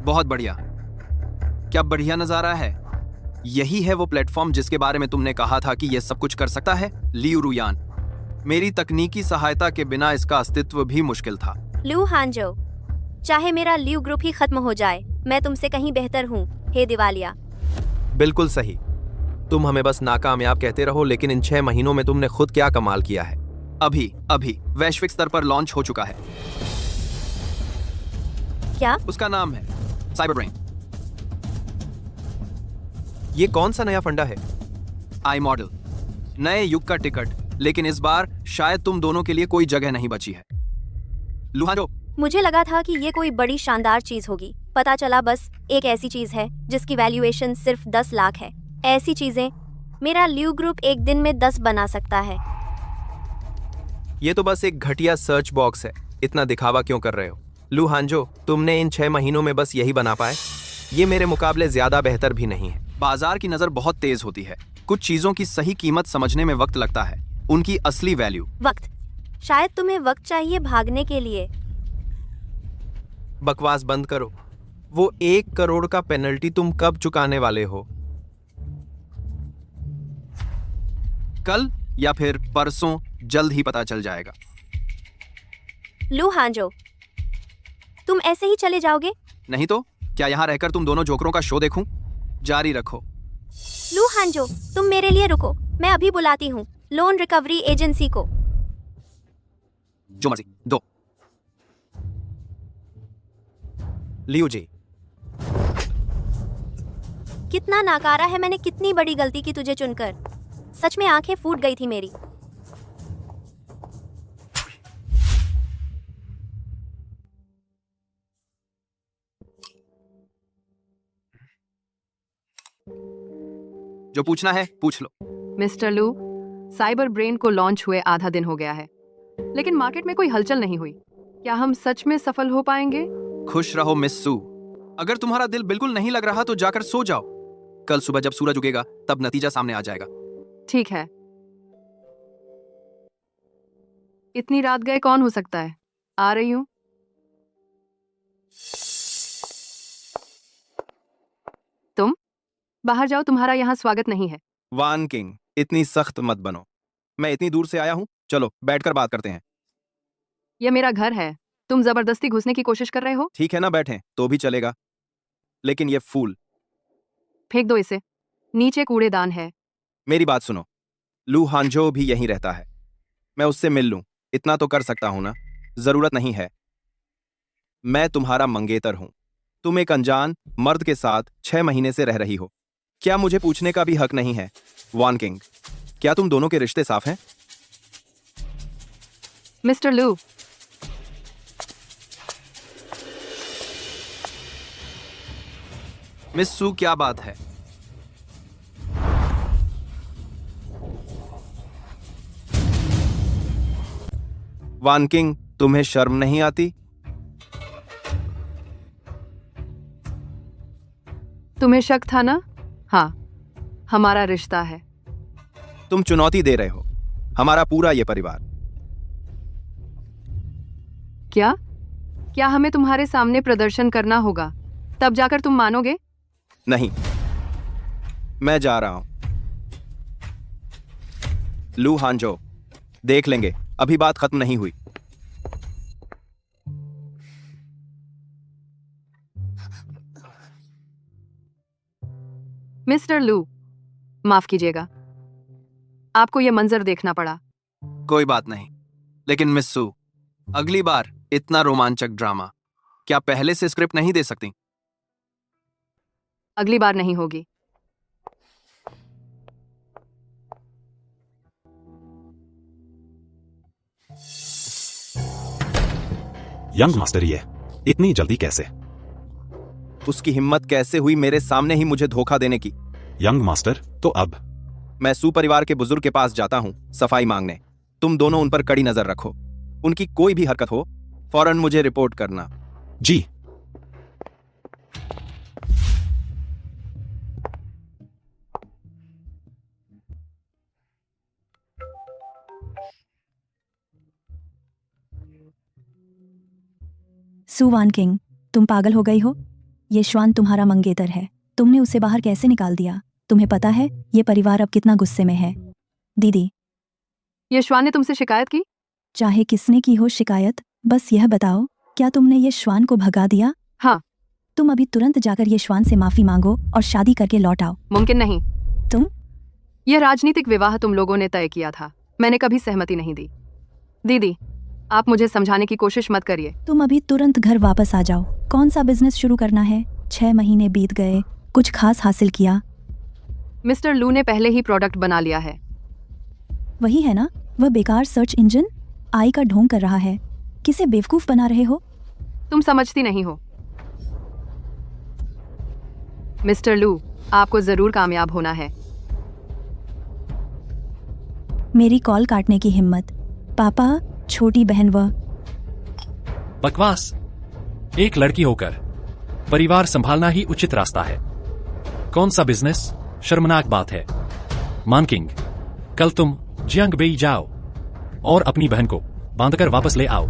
बहुत बढ़िया। क्या बढ़िया नजारा है। यही है वो प्लेटफॉर्म जिसके बारे में तुमने कहा था कि यह सब कुछ कर सकता है, लियू रुयान। मेरी तकनीकी सहायता के बिना इसका अस्तित्व भी मुश्किल था। लू हांजो, चाहे मेरा लियू ग्रुप ही खत्म हो जाए, मैं तुमसे कहीं बेहतर हूँ, हे दिवालिया। बिल्कुल सही। तुम हमें बस नाकामयाब कहते रहो, लेकिन इन 6 महीनों में तुमने खुद क्या कमाल किया है। अभी वैश्विक स्तर पर लॉन्च हो चुका है। क्या? उसका नाम है साइबर ब्रेन। ये कौन सा नया फंडा है? आई मॉडल, नए युग का टिकट, लेकिन इस बार शायद तुम दोनों के लिए कोई जगह नहीं बची है। लुहांजो, मुझे लगा था कि ये कोई बड़ी शानदार चीज होगी, पता चला बस एक ऐसी चीज है जिसकी वैल्यूएशन सिर्फ 10 लाख है। ऐसी चीजें मेरा लियू ग्रुप एक दिन में 10 बना सकता है। ये तो बस एक घटिया सर्च बॉक्स है, इतना दिखावा क्यों कर रहे हो? लू हांजो, तुमने इन 6 महीनों में बस यही बना पाए? ये मेरे मुकाबले ज्यादा बेहतर भी नहीं है। बाजार की नजर बहुत तेज होती है। कुछ चीजों की सही कीमत समझने में वक्त लगता है, उनकी असली वैल्यू। वक्त? शायद तुम्हें वक्त चाहिए भागने के लिए। बकवास बंद करो। वो 1 करोड़ का पेनल्टी तुम कब चुकाने वाले हो? कल या फिर परसों, जल्द ही पता चल जाएगा। लू हांजो, तुम ऐसे ही चले जाओगे? नहीं तो क्या यहाँ रहकर तुम दोनों जोकरों का शो देखूं? जारी रखो। लू हांजो, तुम मेरे लिए रुको, मैं अभी बुलाती हूँ लोन रिकवरी एजेंसी को। जो मर्जी दो। लियो जी, कितना नाकारा है, मैंने कितनी बड़ी गलती की तुझे चुनकर। सच में आंखें फूट गई थी मेरी। जो पूछना है पूछ लो। मिस्टर लू, साइबर ब्रेन को लॉन्च हुए आधा दिन हो गया है, लेकिन मार्केट में कोई हलचल नहीं हुई। क्या हम सच में सफल हो पाएंगे? खुश रहो मिस सू। अगर तुम्हारा दिल बिल्कुल नहीं लग रहा तो जाकर सो जाओ। कल सुबह जब सूरज उगेगा तब नतीजा सामने आ जाएगा। ठीक है। इतनी रात गए कौन हो सकता है? आ रही हूँ। तुम बाहर जाओ, तुम्हारा यहाँ स्वागत नहीं है। वान किंग, इतनी सख्त मत बनो। मैं इतनी दूर से आया हूँ, चलो बैठकर बात करते हैं। यह मेरा घर है, तुम जबरदस्ती घुसने की कोशिश कर रहे हो। ठीक है ना, बैठें तो भी चलेगा, लेकिन ये फूल फेंक दो इसे, नीचे कूड़ेदान है। मेरी बात सुनो, लू हांजो भी यहीं रहता है। मैं उससे मिल लूं, इतना तो कर सकता हूं ना? जरूरत नहीं है। मैं तुम्हारा मंगेतर हूं। तुम एक अनजान मर्द के साथ 6 महीने से रह रही हो। क्या मुझे पूछने का भी हक नहीं है? वान किंग, क्या तुम दोनों के रिश्ते साफ हैं? मिस्टर लू, मिस सू, क्या बात है? वान किंग, तुम्हें शर्म नहीं आती? तुम्हें शक था ना? हाँ, हमारा रिश्ता है। तुम चुनौती दे रहे हो हमारा पूरा ये परिवार। क्या क्या हमें तुम्हारे सामने प्रदर्शन करना होगा, तब जाकर तुम मानोगे? नहीं, मैं जा रहा हूं। लू हांजो, देख लेंगे, अभी बात खत्म नहीं हुई। मिस्टर लू, माफ कीजिएगा, आपको यह मंजर देखना पड़ा। कोई बात नहीं, लेकिन मिस सू, अगली बार इतना रोमांचक ड्रामा क्या पहले से स्क्रिप्ट नहीं दे सकती? अगली बार नहीं होगी। यंग मास्टर, ये इतनी जल्दी कैसे? उसकी हिम्मत कैसे हुई मेरे सामने ही मुझे धोखा देने की? यंग मास्टर, तो अब मैं सू परिवार के बुजुर्ग के पास जाता हूं सफाई मांगने। तुम दोनों उन पर कड़ी नजर रखो। उनकी कोई भी हरकत हो फौरन मुझे रिपोर्ट करना। जी। सू वान किंग, तुम पागल हो गई हो? ये श्वान तुम्हारा मंगेतर है। तुमने उसे बाहर कैसे निकाल दिया? तुम्हें पता है ये परिवार अब कितना गुस्से में है? दीदी, ये श्वान ने तुमसे शिकायत की? चाहे किसने की हो शिकायत, बस यह बताओ, क्या तुमने ये श्वान को भगा दिया? हाँ। तुम अभी तुरंत जाकर ये श्वान से माफी मांगो और शादी करके लौट आओ। मुमकिन नहीं। तुम? यह राजनीतिक विवाह तुम लोगों ने तय किया था, मैंने कभी सहमति नहीं दी। दीदी, आप मुझे समझाने की कोशिश मत करिए। तुम अभी तुरंत घर वापस आ जाओ। कौन सा बिजनेस शुरू करना है? 6 महीने बीत गए, कुछ खास हासिल किया? मिस्टर लू ने पहले ही प्रोडक्ट बना लिया है। वही है ना, वह बेकार सर्च इंजन आई का ढोंग कर रहा है। किसे बेवकूफ बना रहे हो? तुम समझती नहीं हो। मिस्टर लू, आपको जरूर कामयाब होना है। मेरी कॉल काटने की हिम्मत? पापा, छोटी बहन व बकवास। एक लड़की होकर परिवार संभालना ही उचित रास्ता है। कौन सा बिजनेस? शर्मनाक बात है। मानकिंग, कल तुम जियांगबेई जाओ और अपनी बहन को बांधकर वापस ले आओ।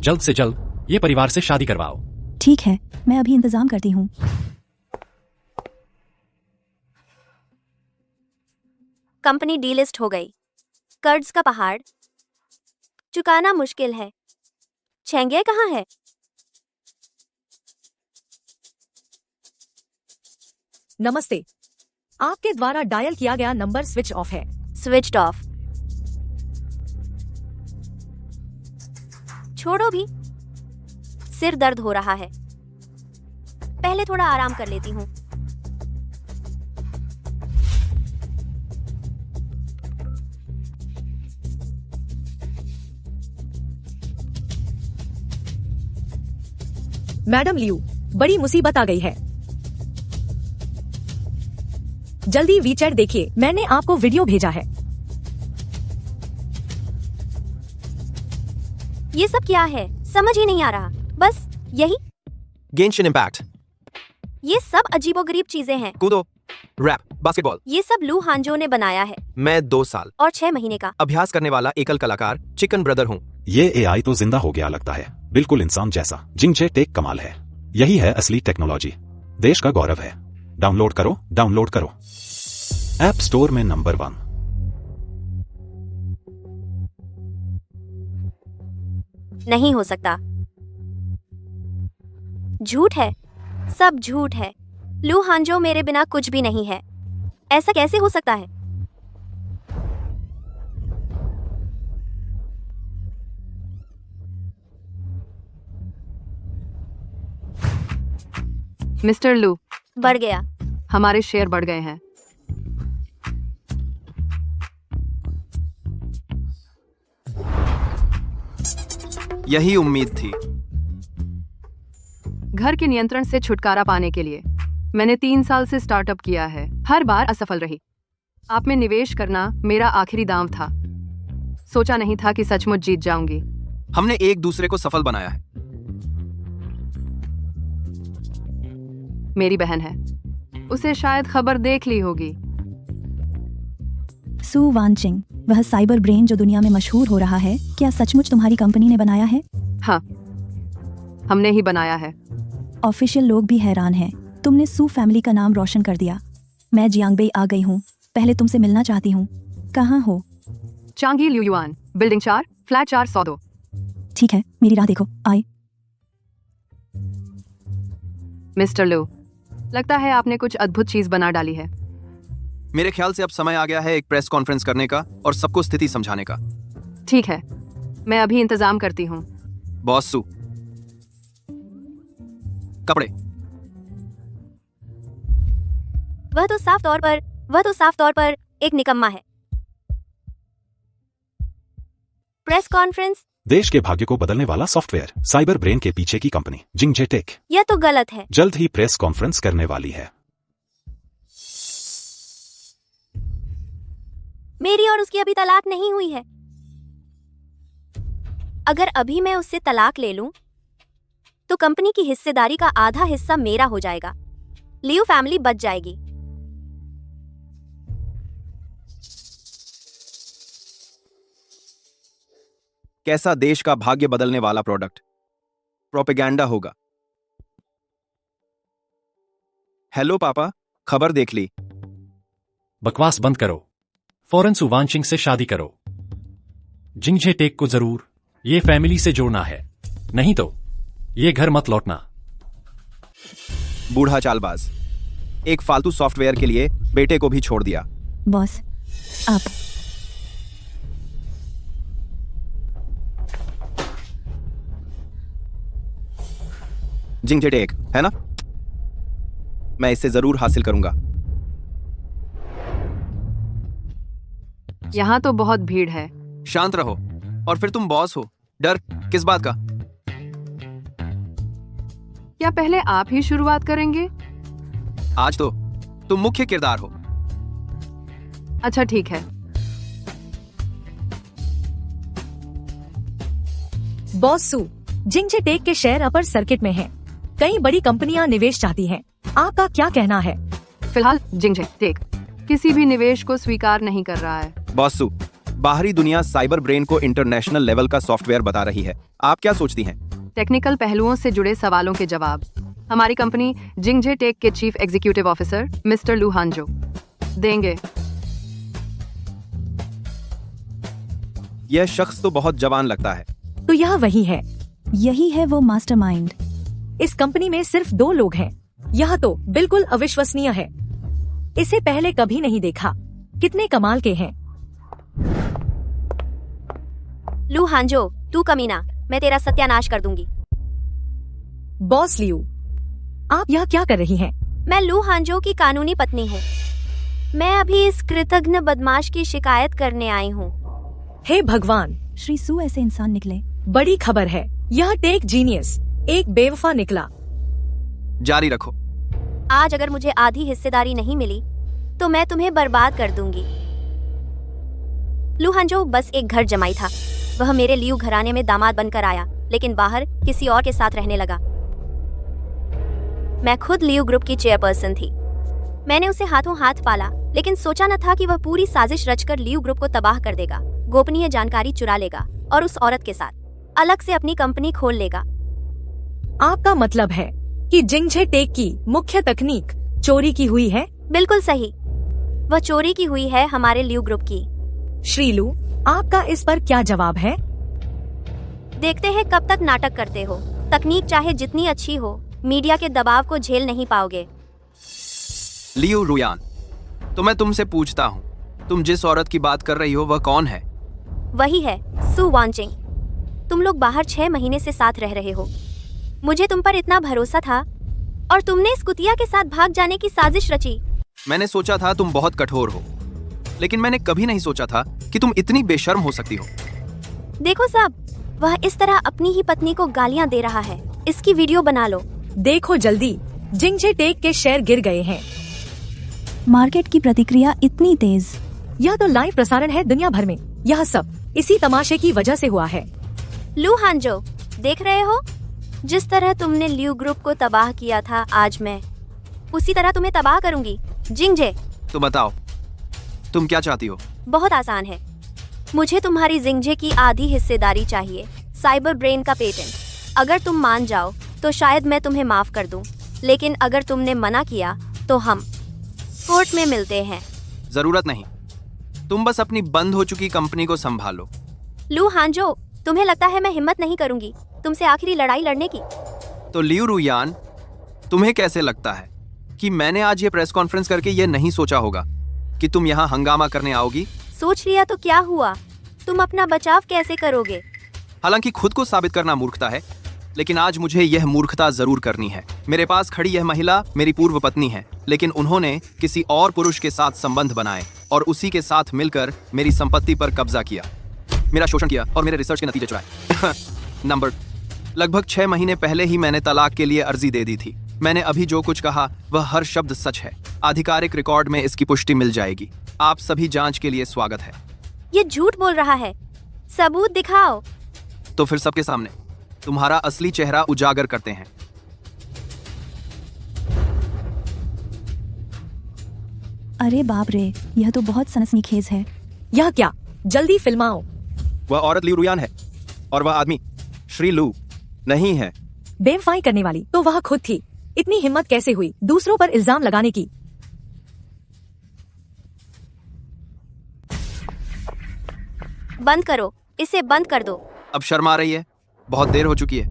जल्द से जल्द ये परिवार से शादी करवाओ। ठीक है, मैं अभी इंतजाम करती हूँ। कंपनी डीलिस्ट हो गई। कर्ज का पहाड़ चुकाना मुश्किल है। छेंगे कहाँ है? नमस्ते, आपके द्वारा डायल किया गया नंबर स्विच ऑफ है। Switched off. छोड़ो भी, सिर दर्द हो रहा है। पहले थोड़ा आराम कर लेती हूँ। मैडम लियू, बड़ी मुसीबत आ गई है। जल्दी वीचैट देखिए, मैंने आपको वीडियो भेजा है। ये सब क्या है? समझ ही नहीं आ रहा। बस यही, गेंशिन इम्पैक्ट, ये सब अजीबोगरीब चीजें हैं। कूदो, रैप, बास्केटबॉल। ये सब लू हांजो ने बनाया है मैं 2 साल और 6 महीने का अभ्यास करने वाला एकल कलाकार चिकन ब्रदर हूँ। ये एआई तो जिंदा हो गया लगता है, बिल्कुल इंसान जैसा। जिंगजे टेक कमाल है। यही है असली टेक्नोलॉजी। देश का गौरव है। डाउनलोड करो, डाउनलोड करो। ऐप स्टोर में नंबर 1। नहीं हो सकता। झूठ है, सब झूठ है। लू हांजो मेरे बिना कुछ भी नहीं है। ऐसा कैसे हो सकता है? मिस्टर लू, बढ़ गया। हमारे शेयर बढ़ गए हैं। यही उम्मीद थी। घर के नियंत्रण से छुटकारा पाने के लिए मैंने 3 साल से स्टार्टअप किया है, हर बार असफल रही। आप में निवेश करना मेरा आखिरी दांव था। सोचा नहीं था कि सचमुच जीत जाऊंगी। हमने एक दूसरे को सफल बनाया है। मेरी बहन है, उसे शायद खबर देख ली होगी। सू वानचिंग, वह साइबर ब्रेन जो दुनिया में मशहूर हो रहा है, क्या सचमुच तुम्हारी कंपनी ने बनाया है? हाँ, हमने ही बनाया है। ऑफिशियल लोग भी हैरान हैं। तुमने सू फैमिली का नाम रोशन कर दिया। मैं जियांगबेई आ गई हूँ, पहले तुमसे मिलना चाहती हूँ। कहाँ हो? Changi Liuyuan, building 4, flat 402। ठीक है, मेरी राह देखो। आए। मिस्टर लू, लगता है आपने कुछ अद्भुत चीज बना डाली है। मेरे ख्याल से अब समय आ गया है एक प्रेस कॉन्फ्रेंस करने का और सबको स्थिति समझाने का। ठीक है, मैं अभी इंतजाम करती हूँ। बॉस सू, कपड़े। वह तो साफ तौर पर एक निकम्मा है। Press conference? देश के भाग्य को बदलने वाला सॉफ्टवेयर, साइबर ब्रेन के पीछे की कंपनी जिंगजे टेक यह तो गलत है। जल्द ही प्रेस कॉन्फ्रेंस करने वाली है। मेरी और उसकी अभी तलाक नहीं हुई है। अगर अभी मैं उससे तलाक ले लूं, तो कंपनी की हिस्सेदारी का आधा हिस्सा मेरा हो जाएगा। लियो फैमिली बच जाएगी। कैसा देश का भाग्य बदलने वाला प्रोडक्ट प्रोपेगेंडा होगा। हेलो पापा, खबर देख ली। बकवास बंद करो। फौरन सुवांशिंग से शादी करो। जिंगजे टेक को जरूर ये फैमिली से जोड़ना है, नहीं तो ये घर मत लौटना। बूढ़ा चालबाज, एक फालतू सॉफ्टवेयर के लिए बेटे को भी छोड़ दिया। बॉस, आप जिंगजे टेक है ना? मैं इसे जरूर हासिल करूंगा। यहाँ तो बहुत भीड़ है। शांत रहो। और फिर तुम बॉस हो, डर किस बात का? या पहले आप ही शुरुआत करेंगे? आज तो तुम मुख्य किरदार हो। अच्छा ठीक है। बॉस सू, जिंगजे टेक के शेयर अपर सर्किट में हैं। कई बड़ी कंपनियां निवेश चाहती हैं। आपका क्या कहना है? फिलहाल जिंगजे टेक किसी भी निवेश को स्वीकार नहीं कर रहा है। बॉसू, बाहरी दुनिया साइबर ब्रेन को इंटरनेशनल लेवल का सॉफ्टवेयर बता रही है। आप क्या सोचती हैं? टेक्निकल पहलुओं से जुड़े सवालों के जवाब हमारी कंपनी जिंगजे टेक के चीफ एग्जीक्यूटिव ऑफिसर मिस्टर लू हांजो देंगे। यह शख्स तो बहुत जवान लगता है। तो यह वही है। यही है वो मास्टरमाइंड। इस कंपनी में सिर्फ 2 लोग हैं। यह तो बिल्कुल अविश्वसनीय है। इसे पहले कभी नहीं देखा। कितने कमाल के हैं। लू हांजो, तू कमीना, मैं तेरा सत्यानाश कर दूंगी। बॉस लियू, आप यह क्या कर रही हैं? मैं लू हांजो की कानूनी पत्नी हूँ। मैं अभी इस कृतघ्न बदमाश की शिकायत करने आई हूँ। हे भगवान, श्री सू ऐसे इंसान निकले। बड़ी खबर है। यह टेक जीनियस एक बेवफा निकला। जारी रखो। आज अगर मुझे आधी हिस्सेदारी नहीं मिली तो मैं तुम्हें बर्बाद कर दूंगी। लू हांजो बस एक घर जमाई था। वह मेरे लियू घराने में दामाद बनकर आया, लेकिन बाहर किसी और के साथ रहने लगा। मैं खुद लियू ग्रुप की चेयरपर्सन थी। मैंने उसे हाथों हाथ पाला, लेकिन सोचा न था कि वह पूरी साजिश रचकर लियू ग्रुप को तबाह कर देगा, गोपनीय जानकारी चुरा लेगा और उस औरत के साथ अलग से अपनी कंपनी खोल लेगा। आपका मतलब है कि जिंगजे टेक की मुख्य तकनीक चोरी की हुई है? बिल्कुल सही। वह चोरी की हुई है हमारे लियू ग्रुप की। श्री लू, आपका इस पर क्या जवाब है? देखते हैं कब तक नाटक करते हो। तकनीक चाहे जितनी अच्छी हो, मीडिया के दबाव को झेल नहीं पाओगे। लियू रुयान, तो मैं तुमसे पूछता हूँ, तुम जिस औरत की बात कर रही हो वह कौन है? वही है सू वांचिंग। तुम लोग बाहर 6 महीने से साथ रह रहे हो। मुझे तुम पर इतना भरोसा था और तुमने इस कुतिया के साथ भाग जाने की साजिश रची। मैंने सोचा था तुम बहुत कठोर हो, लेकिन मैंने कभी नहीं सोचा था कि तुम इतनी बेशर्म हो सकती हो। देखो साहब, वह इस तरह अपनी ही पत्नी को गालियां दे रहा है। इसकी वीडियो बना लो। देखो जल्दी, जिंगजे टेक के शेयर गिर गए हैं। मार्केट की प्रतिक्रिया इतनी तेज। यह तो लाइव प्रसारण है दुनिया भर में। यह सब इसी तमाशे की वजह से हुआ है। लू हांजो, देख रहे हो? जिस तरह तुमने लियू ग्रुप को तबाह किया था, आज मैं उसी तरह तुम्हें तबाह करूंगी। जिंगजे, तो बताओ तुम क्या चाहती हो? बहुत आसान है। मुझे तुम्हारी जिंगजे की आधी हिस्सेदारी चाहिए, साइबर ब्रेन का पेटेंट। अगर तुम मान जाओ तो शायद मैं तुम्हें माफ कर दूं, लेकिन अगर तुमने मना किया तो हम कोर्ट में मिलते हैं। जरूरत नहीं, तुम बस अपनी बंद हो चुकी कंपनी को संभालो। लू हांजो, तुम्हें लगता है मैं हिम्मत नहीं करूंगी तुमसे आखिरी लड़ाई लड़ने की? तो लियू रुयान, तुम्हें कैसे लगता है कि मैंने आज ये प्रेस कॉन्फ्रेंस करके ये नहीं सोचा होगा कि तुम यहाँ हंगामा करने आओगी? सोच लिया तो क्या हुआ? तुम अपना बचाव कैसे करोगे? हालांकि खुद को साबित करना मूर्खता है, लेकिन आज मुझे यह मूर्खता जरूर करनी है। मेरे पास खड़ी यह महिला मेरी पूर्व पत्नी है, लेकिन उन्होंने किसी और पुरुष के साथ संबंध बनाए और उसी के साथ मिलकर मेरी संपत्ति पर कब्जा किया, मेरा शोषण किया और मेरे रिसर्च के नतीजे चुराए। नंबर, लगभग 6 महीने पहले ही मैंने तलाक के लिए अर्जी दे दी थी। मैंने अभी जो कुछ कहा वह हर शब्द सच है। आधिकारिक रिकॉर्ड में इसकी पुष्टि मिल जाएगी। आप सभी जांच के लिए स्वागत है। ये झूठ बोल रहा है। सबूत दिखाओ। तो फिर सबके सामने तुम्हारा असली चेहरा उजागर करते हैं। अरे बाप रे, यह तो बहुत सनसनीखेज है। यह क्या? जल्दी फिल्माओ। वह औरत लियू रुयान है और वह आदमी श्री लू नहीं है। बेवफाई करने वाली तो वह खुद थी। इतनी हिम्मत कैसे हुई दूसरों पर इल्जाम लगाने की? बंद करो, इसे बंद कर दो। अब शर्म आ रही है? बहुत देर हो चुकी है।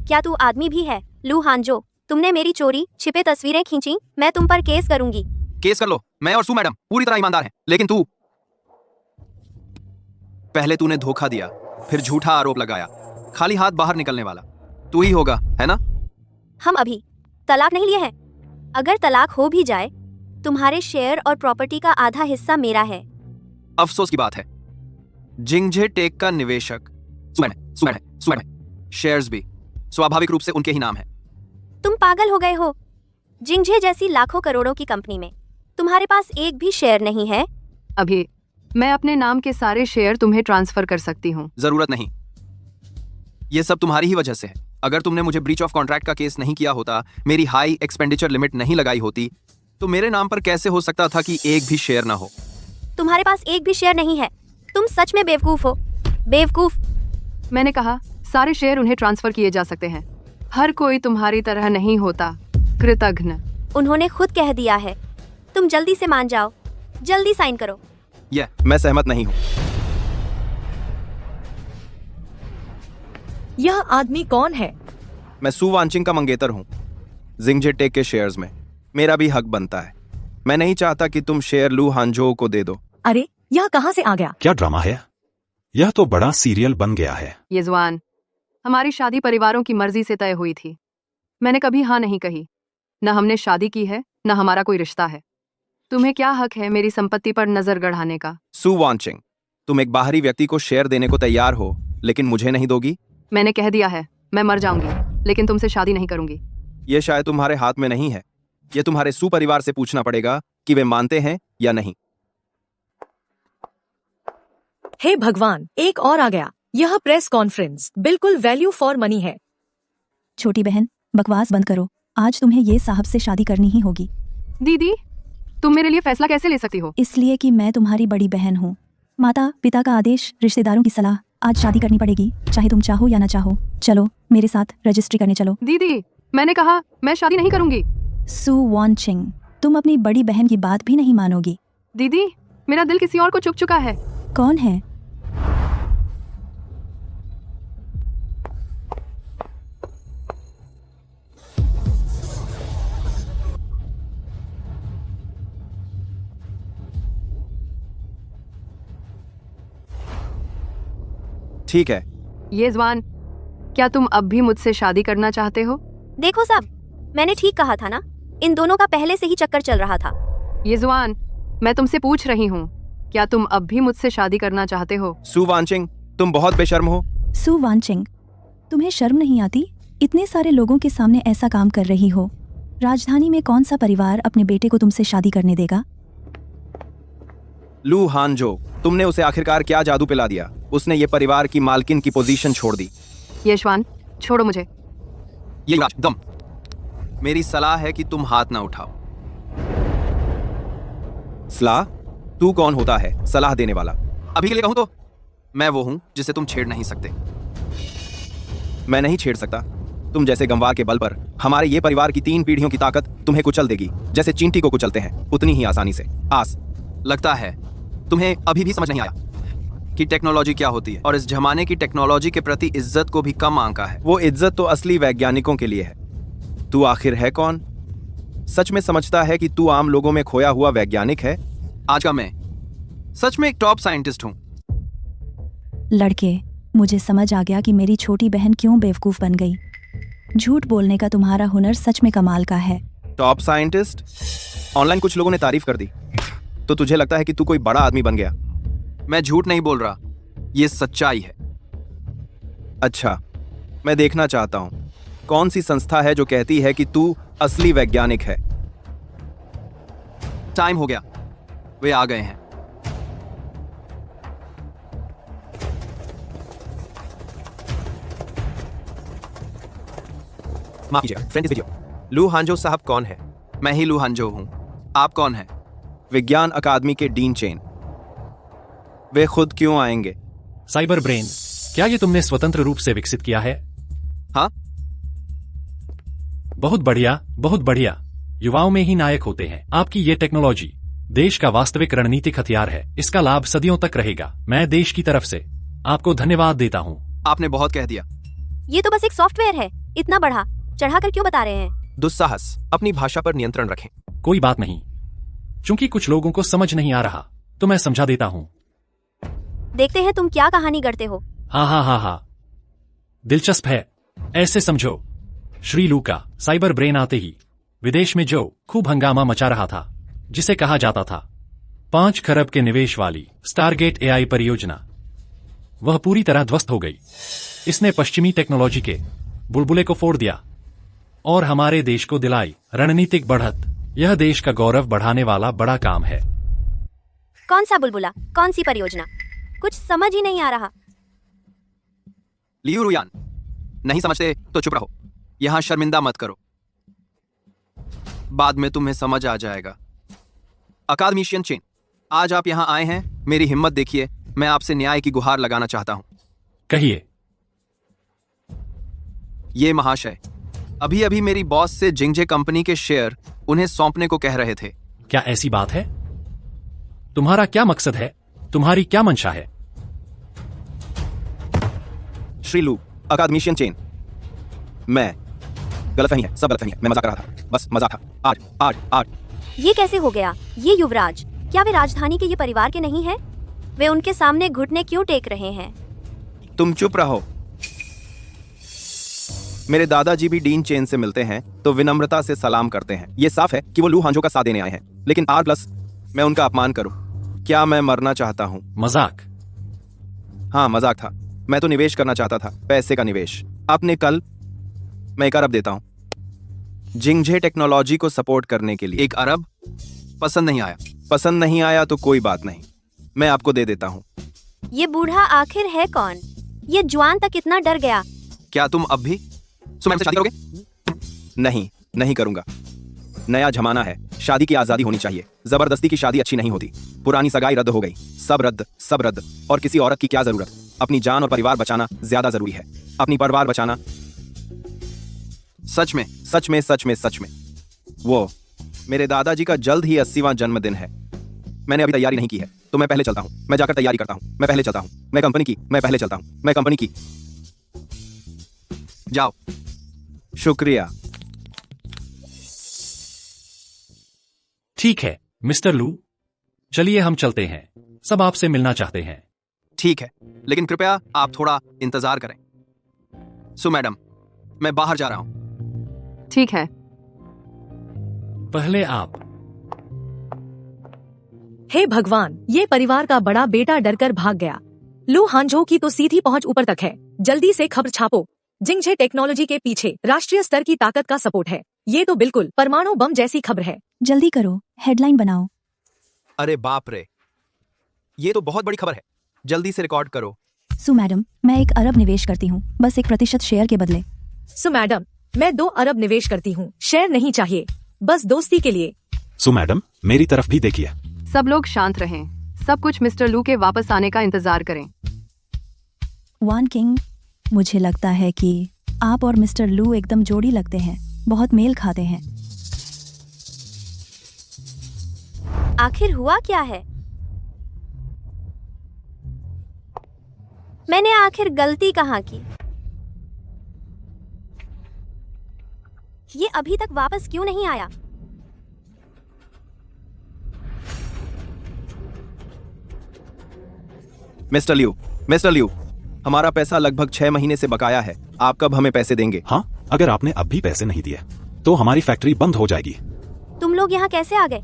क्या तू आदमी भी है? लू हांजो, तुमने मेरी चोरी छिपे तस्वीरें खींची, मैं तुम पर केस करूंगी। केस कर लो, मैं और सू मैडम पूरी तरह ईमानदार हैं, लेकिन तू पहले तूने धोखा दिया, फिर झूठा आरोप लगाया। खाली हाथ बाहर निकलने वाला तू ही होगा, है ना? हम अभी तलाक नहीं लिए हैं। अगर तलाक हो भी जाए, तुम्हारे शेयर और प्रॉपर्टी का आधा हिस्सा मेरा है। अफसोस की बात है, जिंगजे टेक का निवेशक शेयर्स भी स्वाभाविक रूप से उनके ही नाम है। तुम पागल हो गए हो? जिंगजे जैसी लाखों करोड़ों की कंपनी में तुम्हारे पास एक भी शेयर नहीं है? अभी मैं अपने नाम के सारे शेयर तुम्हें ट्रांसफर कर सकती हूँ। जरूरत नहीं, ये सब तुम्हारी ही वजह से है। अगर तुमने मुझे ब्रीच ऑफ कॉन्ट्रैक्ट का केस नहीं किया होता, मेरी हाई एक्सपेंडिचर लिमिट नहीं लगाई होती, तो मेरे नाम पर कैसे हो सकता था कि एक भी शेयर ना हो? तुम्हारे पास एक भी शेयर नहीं है। तुम सच में बेवकूफ हो, बेवकूफ। मैंने कहा सारे शेयर उन्हें ट्रांसफर किए जा सकते हैं। हर कोई तुम्हारी तरह नहीं होता। कृतघ्न। उन्होंने खुद कह दिया है। तुम जल्दी से मान जाओ, जल्दी साइन करो। मैं सहमत नहीं हूँ। यह आदमी कौन है? मैं सू वांचिंग का मंगेतर हूँ। जिंगजे टेक के शेयर्स में मेरा भी हक बनता है। मैं नहीं चाहता कि तुम शेयर लू हांजो को दे दो। अरे यह कहाँ से आ गया? क्या ड्रामा है? यह तो बड़ा सीरियल बन गया है। यजवान, हमारी शादी परिवारों की मर्जी से तय हुई थी। मैंने कभी हाँ नहीं कही। न हमने शादी की है, न हमारा कोई रिश्ता है। तुम्हें क्या हक है मेरी संपत्ति पर नजर गढ़ाने का? सू वांचिंग, तुम एक बाहरी व्यक्ति को शेयर देने को तैयार हो, लेकिन मुझे नहीं दोगी? मैंने कह दिया है, मैं मर जाऊंगी, लेकिन तुमसे शादी नहीं करूंगी। यह शायद तुम्हारे हाथ में नहीं है। यह तुम्हारे सू परिवार से पूछना पड़ेगा कि वे मानते हैं या नहीं। हे भगवान, एक और आ गया। यह प्रेस कॉन्फ्रेंस बिल्कुल वैल्यू फॉर मनी है। छोटी बहन, बकवास बंद करो। आज तुम्हें ये साहब से शादी करनी ही होगी। दीदी, तुम मेरे लिए फैसला कैसे ले सकती हो? इसलिए कि मैं तुम्हारी बड़ी बहन हूँ। माता पिता का आदेश, रिश्तेदारों की सलाह, आज शादी करनी पड़ेगी, चाहे तुम चाहो या ना चाहो। चलो मेरे साथ रजिस्ट्री करने चलो। दीदी, मैंने कहा मैं शादी नहीं करूंगी। सू वांचिंग, तुम अपनी बड़ी बहन की बात भी नहीं मानोगी। दीदी, मेरा दिल किसी और को चुक चुका है। कौन है? ठीक है। येजवान, क्या तुम अब भी मुझसे शादी करना चाहते हो? देखो साहब, मैंने ठीक कहा था ना, इन दोनों का पहले से ही चक्कर चल रहा था। येजवान, मैं तुमसे पूछ रही हूँ, क्या तुम अब भी मुझसे शादी करना चाहते हो? सू वांचिंग, तुम बहुत बेशर्म हो। सू वांचिंग, तुम्हें शर्म नहीं आती? इतने सारे लोगों के सामने ऐसा काम कर रही हो। राजधानी में कौन सा परिवार अपने बेटे को तुमसे शादी करने देगा? लू हांजो, तुमने उसे आखिरकार क्या जादू पिला दिया? उसने ये परिवार की मालकिन की पोजीशन छोड़ दी। यशवान, छोड़ो मुझे। ये दम, मेरी सलाह है कि तुम हाथ ना उठाओ। सलाह? तू कौन होता है सलाह देने वाला? अभी के लिए कहूं तो मैं वो हूं जिसे तुम छेड़ नहीं सकते। मैं नहीं छेड़ सकता। तुम जैसे गंवार के बल पर हमारे ये परिवार की 3 पीढ़ियों की ताकत तुम्हें कुचल देगी। जैसे चींटी को कुचलते हैं, उतनी ही आसानी से। आस लगता है तुम्हें अभी भी समझ नहीं आया कि टेक्नोलॉजी क्या होती है, और इस जमाने की टेक्नोलॉजी के प्रति इज्जत को भी कम आंका है। वो इज्जत तो असली वैज्ञानिकों के लिए है। तू आखिर है कौन? सच में समझता है कि तू आम लोगों में खोया हुआ वैज्ञानिक है? आज का मैं सच में एक टॉप साइंटिस्ट हूं। लड़के, मुझे समझ आ गया कि मेरी छोटी बहन क्यों बेवकूफ बन गई। झूठ बोलने का तुम्हारा हुनर सच में कमाल का है। Top scientist? ऑनलाइन कुछ लोगों ने तारीफ कर दी, तो तुझे लगता है कि तू कोई बड़ा आदमी बन गया? मैं झूठ नहीं बोल रहा, ये सच्चाई है। अच्छा, मैं देखना चाहता हूं कौन सी संस्था है जो कहती है कि तू असली वैज्ञानिक है। टाइम हो गया, वे आ गए हैं। माफ कीजिएगा, फ्रेंड इस वीडियो। लू हांजो साहब कौन है? मैं ही लू हांजो हूँ। आप कौन हैं? विज्ञान अकादमी के डीन चेन। वे खुद क्यों आएंगे? साइबर ब्रेन, क्या ये तुमने स्वतंत्र रूप से विकसित किया है? हाँ। बहुत बढ़िया, बहुत बढ़िया। युवाओं में ही नायक होते हैं। आपकी ये टेक्नोलॉजी देश का वास्तविक रणनीतिक हथियार है। इसका लाभ सदियों तक रहेगा। मैं देश की तरफ से आपको धन्यवाद देता हूँ। आपने बहुत कह दिया। ये तो बस एक सॉफ्टवेयर है, इतना बढ़ा चढ़ाकर क्यों बता रहे हैं? दुस्साहस, अपनी भाषा पर नियंत्रण रखें। कोई बात नहीं, चूंकि कुछ लोगों को समझ नहीं आ रहा तो मैं समझा देता हूँ। देखते हैं तुम क्या कहानी गढ़ते हो। हाँ, दिलचस्प है। ऐसे समझो, श्री लू का साइबर ब्रेन आते ही विदेश में जो खूब हंगामा मचा रहा था, जिसे कहा जाता था 5 खरब के निवेश वाली स्टारगेट एआई परियोजना, वह पूरी तरह ध्वस्त हो गई। इसने पश्चिमी टेक्नोलॉजी के बुलबुले को फोड़ दिया और हमारे देश को दिलाई रणनीतिक बढ़त। यह देश का गौरव बढ़ाने वाला बड़ा काम है। कौन सा बुलबुला, कौन सी परियोजना? कुछ समझ ही नहीं आ रहा। लियू रुयान, नहीं समझते तो चुप रहो। यहां शर्मिंदा मत करो, बाद में तुम्हें समझ आ जाएगा। अकादमिशियन चेन, आज आप यहां आए हैं, मेरी हिम्मत देखिए। मैं आपसे न्याय की गुहार लगाना चाहता हूं। कहिए। ये महाशय अभी अभी मेरी बॉस से जिंगजे कंपनी के शेयर उन्हें सौंपने को कह रहे थे। क्या ऐसी बात है? तुम्हारा क्या मकसद है? तुम्हारी क्या मंशा है? श्री लू, अकादमिशियन चेन। मैं गलतफहमी है, सब गलतफहमी है। मैं मजाक कर रहा था, बस मजाक था। आज ये कैसे हो गया? ये युवराज, क्या वे राजधानी के ये परिवार के नहीं हैं? वे उनके सामने घुटने क्यों टेक रहे हैं? तुम चुप रहो। मेरे दादाजी भी डीन चेन से मिलते हैं तो विनम्रता से सलाम करते हैं। ये साफ है कि वो लू हांजो का साथ देने आए हैं, लेकिन R+ मैं उनका अपमान करूं? क्या मैं मरना चाहता हूं? मजाक? हाँ, मजाक था। मैं तो निवेश करना चाहता था, पैसे का निवेश। आपने कल, मैं 1 अरब देता हूं जिंगजे टेक्नोलॉजी को सपोर्ट करने के लिए। 1 अरब? पसंद नहीं आया। पसंद नहीं आया तो कोई बात नहीं, मैं आपको दे देता हूं। ये बूढ़ा आखिर है कौन? ये जवान तक इतना डर गया। क्या तुम अब भी सुमैम से शादी करोगे? नहीं करूंगा। नया जमाना है, शादी की आजादी होनी चाहिए। जबरदस्ती की शादी अच्छी नहीं होती। पुरानी सगाई रद्द हो गई, सब रद्द। और किसी औरत की क्या जरूरत? अपनी जान और परिवार बचाना ज्यादा जरूरी है। अपनी परिवार बचाना। सच में। वो मेरे दादाजी का जल्द ही 80वां जन्मदिन है। मैंने अभी तैयारी नहीं की है, तो मैं पहले चलता हूँ। मैं जाकर तैयारी करता हूँ। मैं पहले चलता हूँ। मैं कंपनी की। जाओ। शुक्रिया। ठीक है मिस्टर लू, चलिए हम चलते हैं। सब आपसे मिलना चाहते हैं। ठीक है, लेकिन कृपया आप थोड़ा इंतजार करें। मैडम, मैं बाहर जा रहा हूं। ठीक है। पहले आप। हे भगवान, ये परिवार का बड़ा बेटा डरकर भाग गया। लू हांजो की तो सीधी पहुंच ऊपर तक है। जल्दी से खबर छापो। जिंगजे टेक्नोलॉजी के पीछे राष्ट्रीय स्तर की ताकत का सपोर्ट है। ये तो बिल्कुल परमाणु बम जैसी खबर है। जल्दी करो, हेडलाइन बनाओ। अरे बाप रे, ये तो बहुत बड़ी खबर है। जल्दी से रिकॉर्ड करो। मैडम, मैं 1 अरब निवेश करती हूँ, बस 1% शेयर के बदले। मैडम, मैं 2 अरब निवेश करती हूँ। शेयर नहीं चाहिए, बस दोस्ती के लिए। मैडम, मेरी तरफ भी देखिए। सब लोग शांत रहें। सब कुछ मिस्टर लू के वापस आने का इंतजार करें। वान किंग, मुझे लगता है कि आप और मिस्टर लू एकदम जोड़ी लगते हैं, बहुत मेल खाते हैं। आखिर हुआ क्या है? मैंने आखिर गलती कहाँ की? ये अभी तक वापस क्यों नहीं आया? मिस्टर लियू, हमारा पैसा लगभग 6 महीने से बकाया है। आप कब हमें पैसे देंगे? हाँ, अगर आपने अब भी पैसे नहीं दिए तो हमारी फैक्ट्री बंद हो जाएगी। तुम लोग यहाँ कैसे आ गए?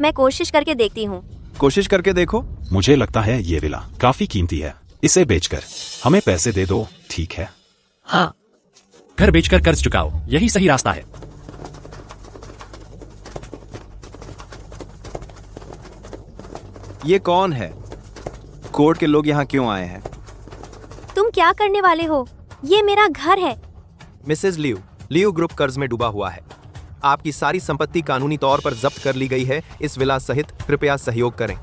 मैं कोशिश करके देखती हूँ। कोशिश करके देखो। मुझे लगता है ये विला काफी कीमती है, इसे बेचकर हमें पैसे दे दो, ठीक है? हाँ, घर बेचकर कर्ज चुकाओ, यही सही रास्ता है। ये कौन है? कोर्ट के लोग यहाँ क्यों आए हैं? तुम क्या करने वाले हो? ये मेरा घर है। मिसेज लियू, लियू ग्रुप कर्ज में डूबा हुआ है। आपकी सारी संपत्ति कानूनी तौर पर जब्त कर ली गई है। इस विला सहित कृपया सहयोग करें।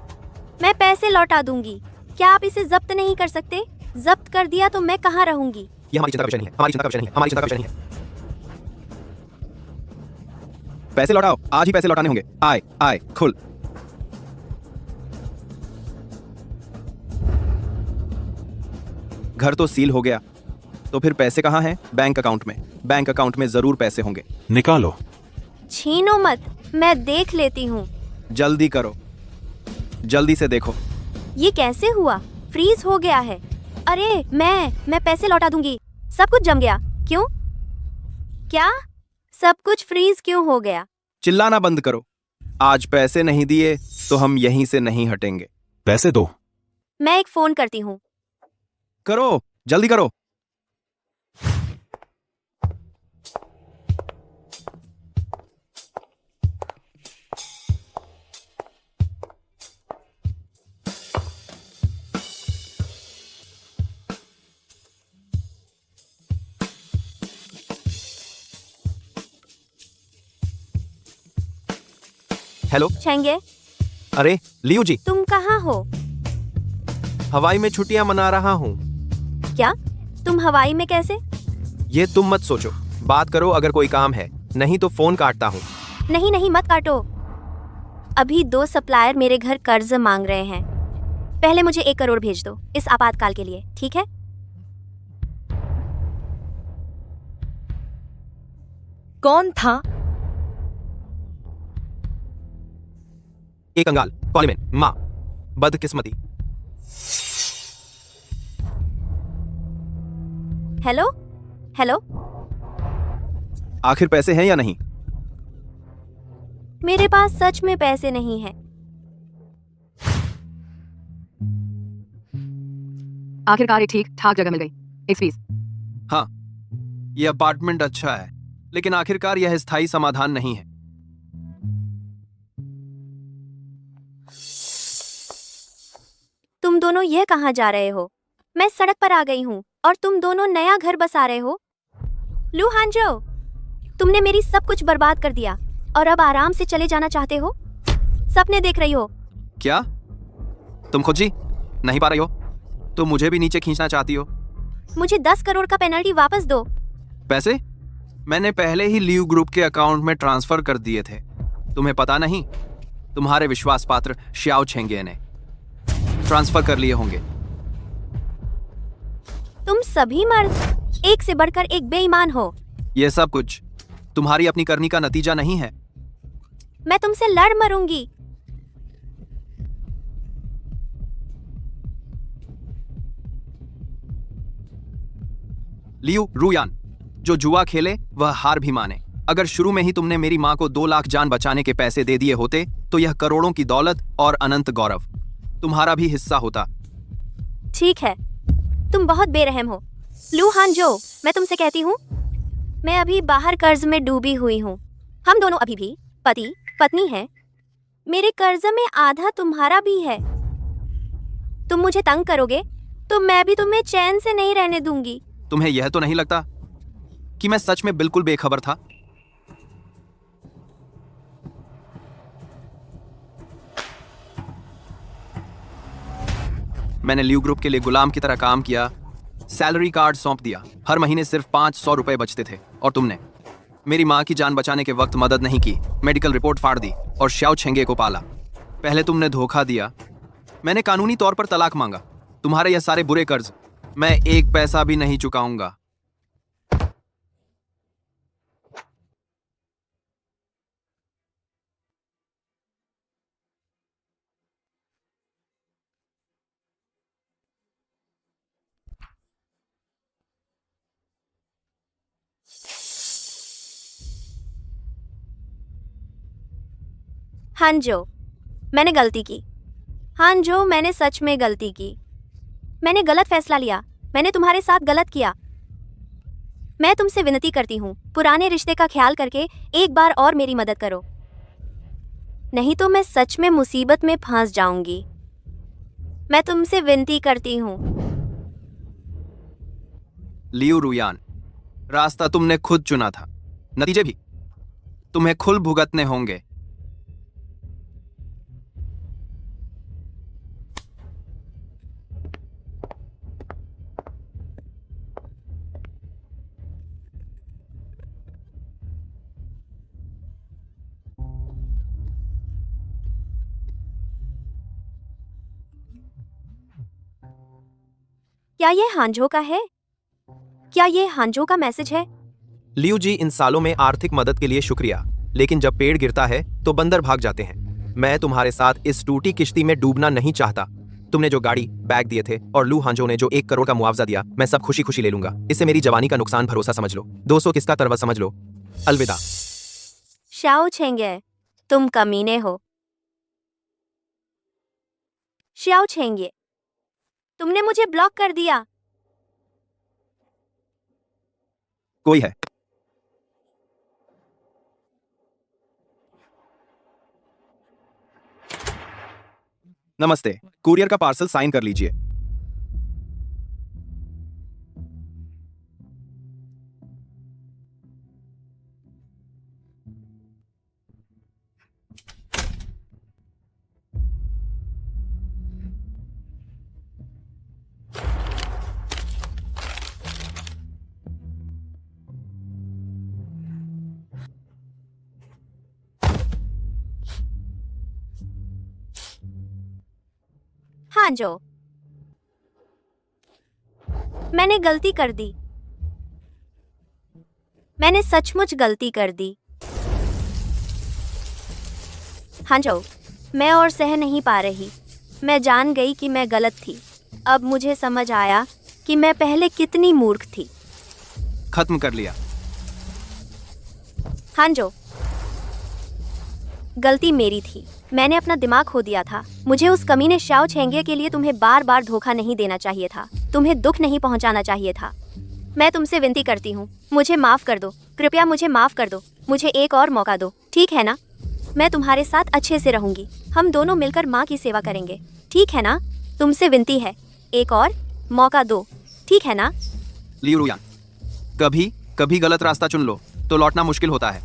मैं पैसे लौटा दूंगी। क्या आप इसे जब्त नहीं कर सकते? जब्त कर दिया तो मैं कहाँ रहूंगी? ये हमारी चिंता का विषय नहीं है, हमारी चिंता का विषय नहीं है, हमारी चिंता का विषय नहीं है। पैसे लौटाओ, आज ही पैसे लौटाने होंगे। आए आए खुल। घर तो सील हो गया, तो फिर पैसे कहाँ हैं? बैंक अकाउंट में। बैंक अकाउंट में जरूर पैसे होंगे। निकालो। छीनो मत, मैं देख लेती हूँ। जल्दी करो, जल्दी से देखो। ये कैसे हुआ? फ्रीज हो गया है। अरे मैं पैसे लौटा दूंगी। सब कुछ जम गया। क्यों? क्या? सब कुछ फ्रीज क्यों हो गया? चिल्लाना बंद करो। आज पैसे नहीं दिए तो हम यहीं से नहीं हटेंगे। पैसे दो। मैं एक फोन करती हूँ। करो, जल्दी करो। हेलो। छेंगे, अरे लियू जी, तुम कहाँ हो? हवाई में छुट्टियां मना रहा हूँ। क्या? तुम हवाई में कैसे? ये तुम मत सोचो, बात करो अगर कोई काम है, नहीं तो फोन काटता हूँ। नहीं नहीं, मत काटो। अभी 2 सप्लायर मेरे घर कर्ज मांग रहे हैं। पहले मुझे 1 करोड़ भेज दो इस आपातकाल के लिए, ठीक है? कौन था? एक कंगाल, कॉलिमेन, माँ, बदकिस्मती। हेलो हेलो, आखिर पैसे हैं या नहीं? मेरे पास सच में पैसे नहीं हैं। आखिरकार एक ठीक ठाक जगह मिल गई। एक्सक्यूज। हाँ, ये अपार्टमेंट अच्छा है, लेकिन आखिरकार यह स्थायी समाधान नहीं है। तुम दोनों ये कहाँ जा रहे हो? मैं सड़क पर आ गई हूँ और तुम दोनों नया घर बसा रहे हो। लू हांजो, तुमने मेरी सब कुछ बर्बाद कर दिया और अब आराम से चले जाना चाहते हो? सपने देख रही हो? क्या तुम खुद जी नहीं पा रही हो तो मुझे भी नीचे खींचना चाहती हो? मुझे 10 करोड़ का पेनल्टी वापस दो। पैसे मैंने पहले ही लियू ग्रुप के अकाउंट में ट्रांसफर कर दिए थे। तुम्हें पता नहीं? तुम्हारे विश्वास पात्र श्याओ छेंगे ने ट्रांसफर कर लिए होंगे। तुम सभी मर्द एक से बढ़कर एक बेईमान हो। यह सब कुछ तुम्हारी अपनी करनी का नतीजा नहीं है। मैं तुमसे लड़ मरूंगी। लियू रुयान, जो जुआ खेले वह हार भी माने। अगर शुरू में ही तुमने मेरी माँ को 2 लाख जान बचाने के पैसे दे दिए होते तो यह करोड़ों की दौलत और अनंत गौरव तुम्हारा भी हिस्सा होता। ठीक है, तुम बहुत बेरहम हो। लू हांजो, मैं तुमसे कहती हूँ, मैं अभी बाहर कर्ज में डूबी हुई हूँ। हम दोनों अभी भी पति पत्नी हैं। मेरे कर्ज में आधा तुम्हारा भी है। तुम मुझे तंग करोगे तो मैं भी तुम्हें चैन से नहीं रहने दूंगी। तुम्हें यह तो नहीं लगता कि मैं सच में बिल्कुल बेखबर था? मैंने लियू ग्रुप के लिए गुलाम की तरह काम किया, सैलरी कार्ड सौंप दिया, हर महीने सिर्फ 500 रुपए बचते थे। और तुमने मेरी माँ की जान बचाने के वक्त मदद नहीं की, मेडिकल रिपोर्ट फाड़ दी और श्याओ छेंगे को पाला। पहले तुमने धोखा दिया, मैंने कानूनी तौर पर तलाक मांगा। तुम्हारे यह सारे बुरे कर्ज मैं 1 पैसा भी नहीं चुकाऊंगा। हांजो, मैंने गलती की। हांजो, मैंने सच में गलती की। मैंने गलत फैसला लिया। मैंने तुम्हारे साथ गलत किया। मैं तुमसे विनती करती हूँ, पुराने रिश्ते का ख्याल करके एक बार और मेरी मदद करो, नहीं तो मैं सच में मुसीबत में फंस जाऊंगी। मैं तुमसे विनती करती हूँ। लियू रुयान, रास्ता तुमने खुद चुना था, नतीजे भी तुम्हें खुद भुगतने होंगे। क्या ये हांजो का है? क्या ये हांजो का मैसेज है? लियू जी, इन सालों में आर्थिक मदद के लिए शुक्रिया, लेकिन जब पेड़ गिरता है तो बंदर भाग जाते हैं। मैं तुम्हारे साथ इस टूटी किश्ती में डूबना नहीं चाहता। तुमने जो गाड़ी, बैग दिए थे और लू हांजो ने जो 1 करोड़ का मुआवजा दिया, मैं सब खुशी खुशी ले लूंगा। इससे मेरी जवानी का नुकसान भरोसा समझ लो, 200 किसका तरवा समझ लो। अलविदा। शाओ छेंगे, तुम कमीने हो। शाओ छेंगे, तुमने मुझे ब्लॉक कर दिया। कोई है? नमस्ते, कुरियर का पार्सल साइन कर लीजिए। हांजो, मैंने गलती कर दी। मैंने सचमुच गलती कर दी। हांजो, मैं और सह नहीं पा रही। मैं जान गई कि मैं गलत थी। अब मुझे समझ आया कि मैं पहले कितनी मूर्ख थी। खत्म कर लिया। हांजो, गलती मेरी थी। मैंने अपना दिमाग खो दिया था। मुझे उस कमीने शाओ छेंगे के लिए तुम्हें बार बार धोखा नहीं देना चाहिए था। तुम्हें दुख नहीं पहुंचाना चाहिए था। मैं तुमसे विनती करती हूँ, मुझे माफ कर दो। कृपया मुझे माफ कर दो। मुझे एक और मौका दो, ठीक है ना? मैं तुम्हारे साथ अच्छे से रहूंगी। हम दोनों मिलकर माँ की सेवा करेंगे, ठीक है ना? तुमसे विनती है, एक और मौका दो, ठीक है ना? लियू रुयान, कभी कभी गलत रास्ता चुन लो तो लौटना मुश्किल होता है।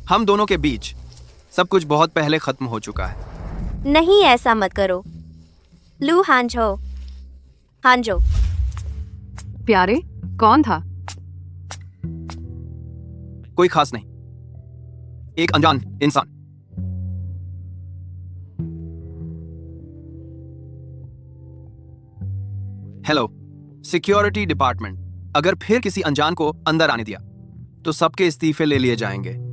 हम दोनों के बीच सब कुछ बहुत पहले खत्म हो चुका है। नहीं, ऐसा मत करो। लू हांजो। हांजो, प्यारे, कौन था? कोई खास नहीं, एक अनजान इंसान। हेलो सिक्योरिटी डिपार्टमेंट, अगर फिर किसी अनजान को अंदर आने दिया तो सबके इस्तीफे ले लिए जाएंगे।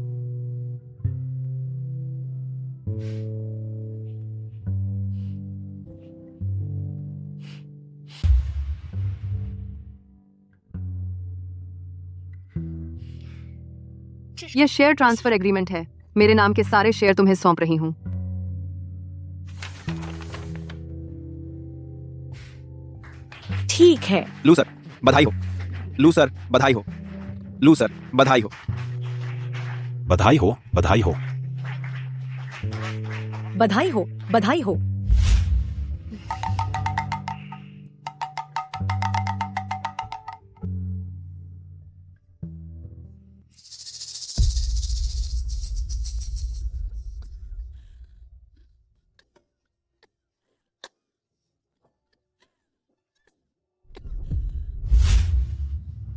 यह शेयर ट्रांसफर एग्रीमेंट है। मेरे नाम के सारे शेयर तुम्हें सौंप रही हूँ। ठीक है। लू सर, बधाई हो। लू सर, बधाई हो। लू सर, बधाई हो। बधाई हो, बधाई हो। बधाई हो, बधाई हो।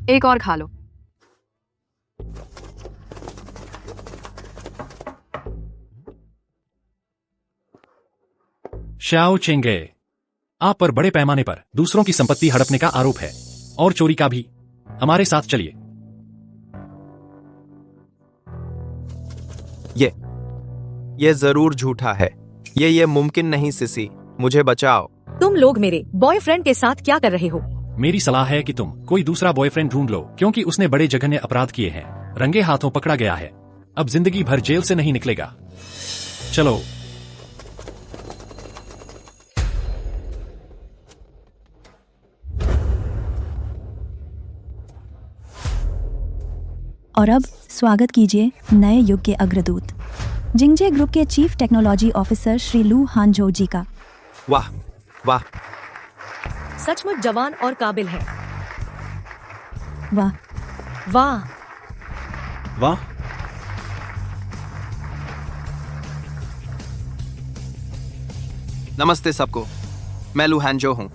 एक और खा लो। शाओ चेंगे, आप पर बड़े पैमाने पर दूसरों की संपत्ति हड़पने का आरोप है और चोरी का भी। हमारे साथ चलिए। ये जरूर झूठा है। ये मुमकिन नहीं सिसी, मुझे बचाओ। तुम लोग मेरे बॉयफ्रेंड के साथ क्या कर रहे हो? मेरी सलाह है कि तुम कोई दूसरा बॉयफ्रेंड ढूंढ लो, क्योंकि उसने बड़े जघन्य अपराध किए हैं। रंगे हाथों पकड़ा गया है। अब जिंदगी भर जेल से नहीं निकलेगा। चलो। और अब स्वागत कीजिए नए युग के अग्रदूत जिंगजे ग्रुप के चीफ टेक्नोलॉजी ऑफिसर श्री लू हांजो जी का। वाह वाह सचमुच जवान और काबिल है। वाह, वाह, वाह, नमस्ते सबको, मैं लू हांजो हूँ।